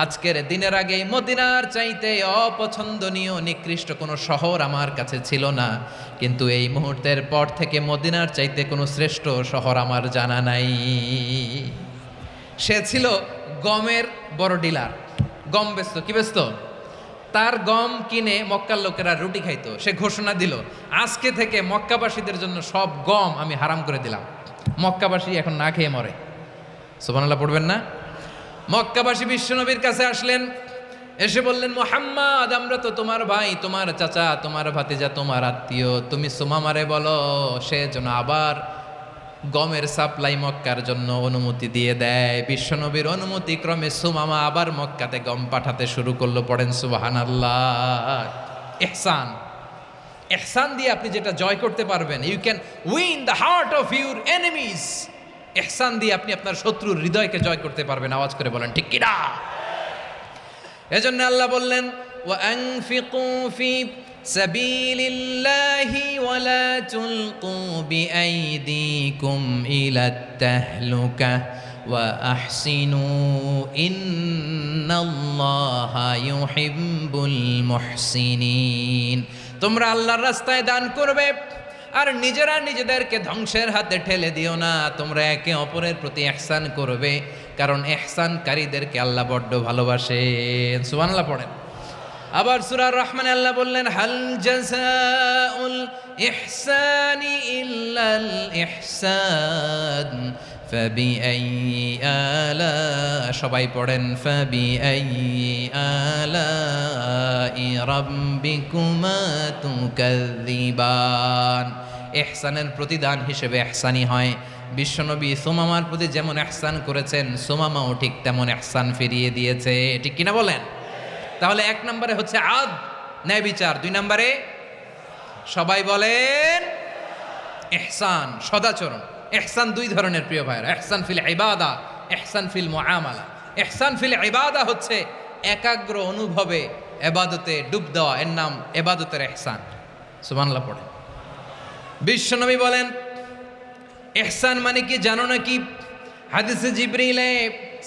আজকের দিনের আগে মদিনার চাইতে অপছন্দনীয় নিকৃষ্ট কোনো শহর আমার কাছে ছিল না, কিন্তু এই মুহূর্তের পর থেকে মদিনার চাইতে কোনো শ্রেষ্ঠ শহর আমার জানা নাই। সে ছিল গমের বড় ডিলার, গম বেচত। কি বেচত? তার গম কিনে মক্কার লোকেরা রুটি খাইতো। সে ঘোষণা দিল, আজকে থেকে মক্কাবাসীদের জন্য সব গম আমি হারাম করে দিলাম, মক্কাবাসী এখন না খেয়ে মরে। সুবহানাল্লাহ পড়বেন না? মক্কাবাসী বিশ্বনবীর কাছে আসলেন, এসে বললেন, মুহাম্মদ, আমরা তো তোমার ভাই, তোমার চাচা, তোমার ভাতিজা, তোমার আত্মীয়, তুমি সুমামারে বলো সে যেন আবার গমের সাপ্লাই মক্কার জন্য অনুমতি দিয়ে দেয়। বিশ্বনবীর অনুমতি ক্রমে সুমামা আবার মক্কাতে গম পাঠাতে শুরু করলো। পড়েন সুবহানাল্লাহ। ইহসান, ইহসান দিয়ে আপনি যেটা জয় করতে পারবেন, you can win the heart of your enemies. ইহসান দিয়ে আপনি আপনার শত্রুর হৃদয়কে জয় করতে পারবেন। আওয়াজ করে বলেন ঠিক কি না? এজন্য আল্লাহ বললেন, ওয়া আনফিকু ফি সাবিলিল্লাহি ওয়া লা তুলকু বিআইদিকুম ইলাত তাহলুকা ওয়া আহসিনু ইন্নাল্লাহা ইউহিব্বুল মুহসিনিন। তোমরা আল্লাহর রাস্তায় দান করবে আর নিজেরা নিজেদেরকে ধ্বংসের হাতে ঠেলে দিও না। তোমরা একে অপরের প্রতি ইহসান করবে, কারণ ইহসানকারীদেরকে আল্লাহ বড্ড ভালোবাসেন। সুবহানাল্লাহ পড়েন। আবার সূরা রহমানে আল্লাহ বললেন, হাল জাযাউল ইহসানি ইল্লাল ইহসান ফাবিআইয়ি আলা, সবাই পড়েন, ফাবিআইয়ি আলাই রাব্বিকুমা তুকাযযিবান। ইহসানের প্রতিদান হিসেবে ইহসানি হয়। বিশ্বনবী সুমামার প্রতি যেমন ইহসান করেছেন, সুমামাও ঠিক তেমন ইহসান ফিরিয়ে দিয়েছে। ঠিক কিনা বলেন? তাহলে এক নম্বরে হচ্ছে আদ, ন্যায় বিচার। দুই নম্বরে সবাই বলেন ইহসান, সদাচরণ। ইহসান দুই ধরনের প্রিয় ভাইরা, ইহসান ফিল ইবাদা, ইহসান ফিল মুআমালা। ইহসান ফিল ইবাদা হচ্ছে একাগ্র অনুভবে ইবাদতে ডুব দেওয়া, এর নাম ইবাদতের ইহসান। সুবহানাল্লাহ পড়ে। বিশ্বনবী বলেন ইহসান মানে কি জানো নাকি? হাদিসে জিবরিলে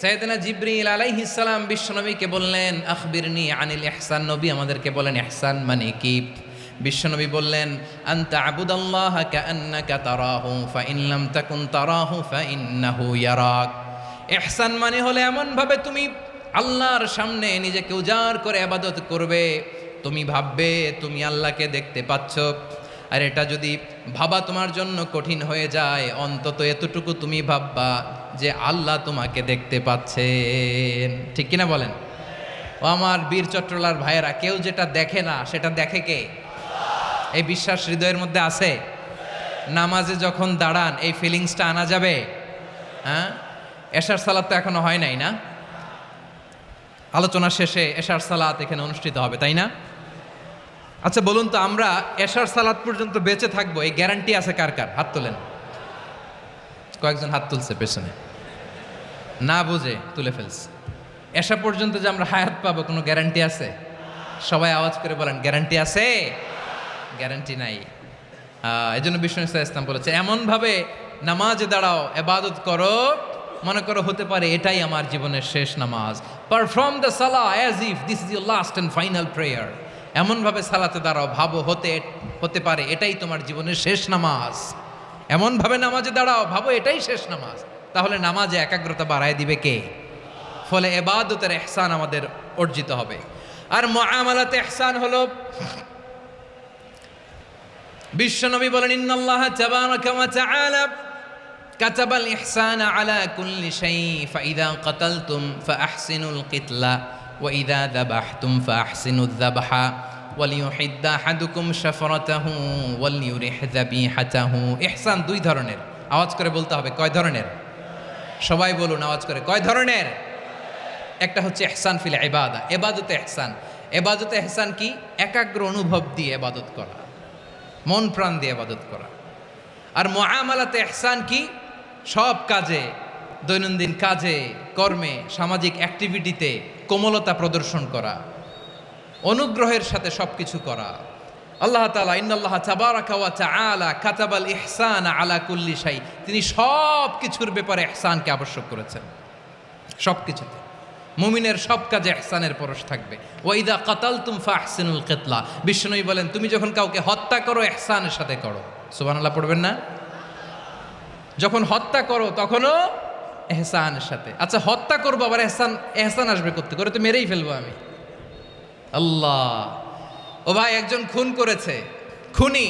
সাইয়েদনা জিবরিল আলাইহিস সালাম বিশ্বনবীকে বললেন, আখবিরনি আনিল ইহসান। নবী আমাদেরকে বলেন ইহসান মানে কি? বিশ্বনবী বললেন, আনতা আবুদাল্লাহা কাআন্নাকা তারাহু ফাইন লাম তাকুন তারাহু ফাইন্নাহু ইয়ারাক। ইহসান মানে হলো এমন ভাবে তুমি আল্লাহর সামনে নিজেকে উজাড় করে ইবাদত করবে, তুমি ভাববে তুমি আল্লাহকে দেখতে পাচ্ছ, আর এটা যদি ভাবা তোমার জন্য কঠিন হয়ে যায়, অন্তত এতটুকু তুমি ভাববা যে আল্লাহ তোমাকে দেখতে পাচ্ছেন। ঠিক কিনা বলেন? ও আমার বীর চট্টলার ভাইয়েরা, কেউ যেটা দেখে না সেটা দেখে কে? এই বিশ্বাস হৃদয়ের মধ্যে আছে? নামাজে যখন দাঁড়ান এই ফিলিংসটা আনা যাবে? হ্যাঁ, এশার সালাত তো এখনো হয় নাই না? আলোচনা শেষে এশার সালাত এখানে অনুষ্ঠিত হবে, তাই না? আচ্ছা বলুন তো, আমরা এশার সালাত পর্যন্ত বেঁচে থাকবো এই গ্যারান্টি আছে কার কার? হাত তোলেন। কয়েকজন হাত তুলছে পেছনে, না বুঝে তুলে ফেলছে। এশা পর্যন্ত যে আমরা হায়াত পাবো কোনো গ্যারান্টি আছে? সবাই আওয়াজ করে বলেন, গ্যারান্টি আছে? গ্যারান্টি নাই। এই জন্য বিষ্ণু ইসলাম বলেছে, এমনভাবে নামাজে দাঁড়াও, এবাদত করো, মনে করো হতে পারে এটাই আমার জীবনের শেষ নামাজ। Perform the Salah as if this is your last and final prayer. এমনভাবে সালাতে দাঁড়াও, ভাবো হতে পারে এটাই তোমার জীবনের শেষ নামাজ। এমনভাবে নামাজে দাঁড়াও, ভাবো এটাই শেষ নামাজ। তাহলে নামাজে একাগ্রতা বাড়ায় দিবে কে? ফলে ইবাদতের ইহসান আমাদের অর্জিত হবে। আর মুআমালাতে ইহসান হলো, বিশ্বনবী বলেন, ইন্নাল্লাহা তাবারাকা ওয়া তাআলা কাতাবাল ইহসানা আলা কুল্লি শাই, ফাইযা কাতালতুম ফাআহসিনুল কিতলা ওয়া ইযা যাবাহতুম ফাআহসিনুয যাবহা ওয়ালিয়ুহিদ্দা আহাদুকুম শাফরাতাহু ওয়ালিয়ুরিহ যাবিহাতাহু। ইহসান দুই ধরনের, আওয়াজ করে বলতে হবে। কয় ধরনের? সবাই বলুন আওয়াজ করে, কয় ধরনের? একটা হচ্ছে ইহসান ফিল ইবাদা, ইবাদতে ইহসান। ইবাদতে ইহসান কি? একাগ্র অনুভব দিয়ে ইবাদত করা, মন প্রাণ দিয়ে ইবাদত করা। আর মুআমালাতে ইহসান কি? সব কাজে, দৈনন্দিন কাজে, কর্মে, সামাজিক অ্যাক্টিভিটিতে কোমলতা প্রদর্শন করা, অনুগ্রহের সাথে সবকিছু করা। আল্লাহ তাআলা ইন্নাল্লাহা তাবারাকা ওয়া তাআলা কাতাবাল ইহসানা আলা কুল্লি শাই, তিনি সব কিছুর ব্যাপারে ইহসানকে আবশ্যক করেছেন। সব কিছুতে মুমিনের সব কাজে ইহসানের পরশ থাকবে। ওয়া ইযা কাতালতুম ফাহসিনুল কিতলা, বিশ্বনবী বলেন তুমি যখন কাউকে হত্যা করো ইহসানের সাথে করো। সুবহানাল্লাহ পড়বেন না? যখন হত্যা করো তখনও ইহসানের সাথে। আচ্ছা হত্যা করবো আবার ইহসান আসবে করতে করে, তো মেরেই ফেলবো আমি। আল্লাহ, ও ভাই একজন খুন করেছে, খুনি,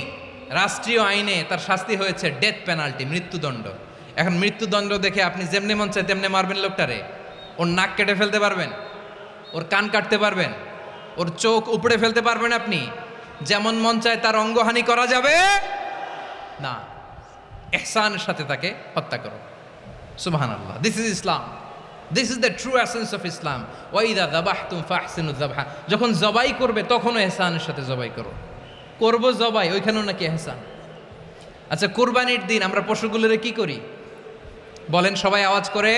রাষ্ট্রীয় আইনে তার শাস্তি হয়েছে ডেথ পেনাল্টি, মৃত্যুদণ্ড। এখন মৃত্যুদণ্ড দেখে আপনি যেমনি মন চায় তেমনি মারবেন লোকটারে? ওর নাক কেটে ফেলতে পারবেন? ওর কান কাটতে পারবেন? ওর চোখ উপড়ে ফেলতে পারবেন আপনি? যেমন মন চায় তার অঙ্গহানি করা যাবে না। ইহসানের সাথে তাকে হত্যা করো। সুবহানাল্লাহ, this is Islam, this is the true essence of Islam. ওয়া ইযা যাবাহতুম ফাহসিনুয যাবহা, যখন জবাই করবে তখনও ইহসানের সাথে জবাই করো। করব জবাই, ওইখানেও নাকি ইহসান। আচ্ছা কুরবানির দিন আমরা পশুগুলোরে কি করি বলেন? সবাই আওয়াজ করে,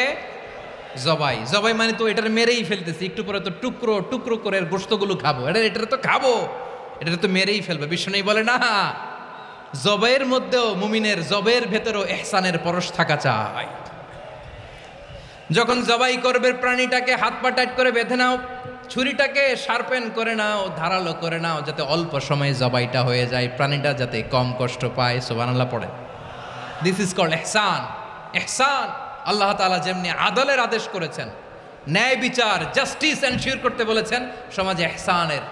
জবাই। জবাই মানে তো এটার মেরেই ফেলতেছি, একটু পরে তো টুকরো টুকরো করে গোশতগুলো খাবো, এটা তো খাবো, এটা তো মেরেই ফেলবে। বিষ্ণু বলে না, জবাইয়ের মধ্যেও মুমিনের জবের ভেতরেও ইহসানের পরশ থাকা চাই। যখন জবাই করবে প্রাণীটাকে হাত পা টাইট করে বেঁধে নাও, ছুরিটাকে শার্পেন করে নাও, ধারালো করে নাও, যাতে অল্প সময়ে জবাইটা হয়ে যায়, প্রাণীটা যাতে কম কষ্ট পায়। সুবহানাল্লাহ পড়ে। দিস ইজ কল্ড ইহসান। ইহসান আল্লাহ তাআলা যেমনি আদলের আদেশ করেছেন, ন্যায় বিচার, জাস্টিস এনশিওর করতে বলেছেন, সমাজে ইহসানের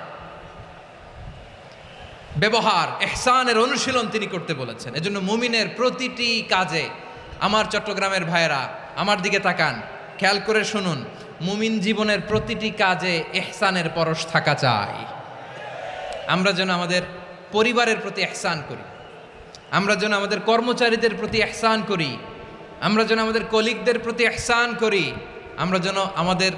ব্যবহার, ইহসানের অনুশীলন তিনি করতে বলেছেন। এজন্য মুমিনের প্রতিটি কাজে, আমার চট্টগ্রামের ভাইয়েরা আমার দিকে তাকান, খেয়াল করে শুনুন, মুমিন জীবনের প্রতিটি কাজে ইহসানের পরশ থাকা চাই। আমরা যেন আমাদের পরিবারের প্রতি ইহসান করি, আমরা যেন আমাদের কর্মচারীদের প্রতি ইহসান করি, আমরা যেন আমাদের কলিগদের প্রতি ইহসান করি, আমরা যেন আমাদের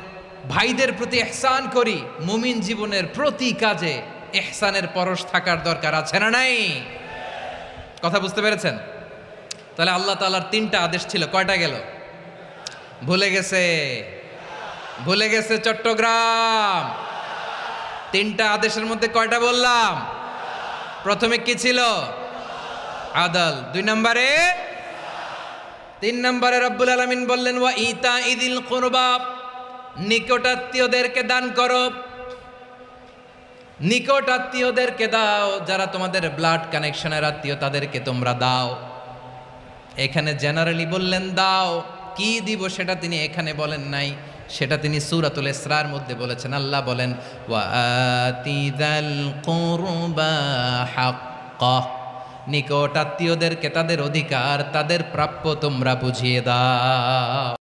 ভাইদের প্রতি ইহসান করি। মুমিন জীবনের প্রতি কাজে ইহসানের পরশ থাকার দরকার আছে না নাই? কথা বুঝতে পেরেছেন? তাহলে আল্লাহ তাআলার তিনটা আদেশ ছিল, কয়টা গেল? ভুলে গেছে, ভুলে গেছে চট্টগ্রাম। তিনটা আদেশের মধ্যে কয়টা বললাম? প্রথমে কি ছিল? আদল। 2 নম্বরে, 3 নম্বরে রব্বুল আলামিন বললেন ওয়া ইতা ইদিল কুরবা, নিকটাত্মীয়দেরকে দান করো। নিকট আত্মীয়দেরকে দাও, যারা তোমাদের ব্লাড কানেকশনের আত্মীয় তাদেরকে তোমরা দাও। এখানে জেনারেলি বললেন দাও, কি দিব সেটা তিনি এখানে বলেন নাই, সেটা তিনি সূরাতুল ইসরার মধ্যে বলেছেন। আল্লাহ বলেন ওয়া আতিযাল কুরবা হাক্কা, নিকট আত্মীয়দেরকে তাদের অধিকার তাদের প্রাপ্য তোমরা বুঝিয়ে দাও।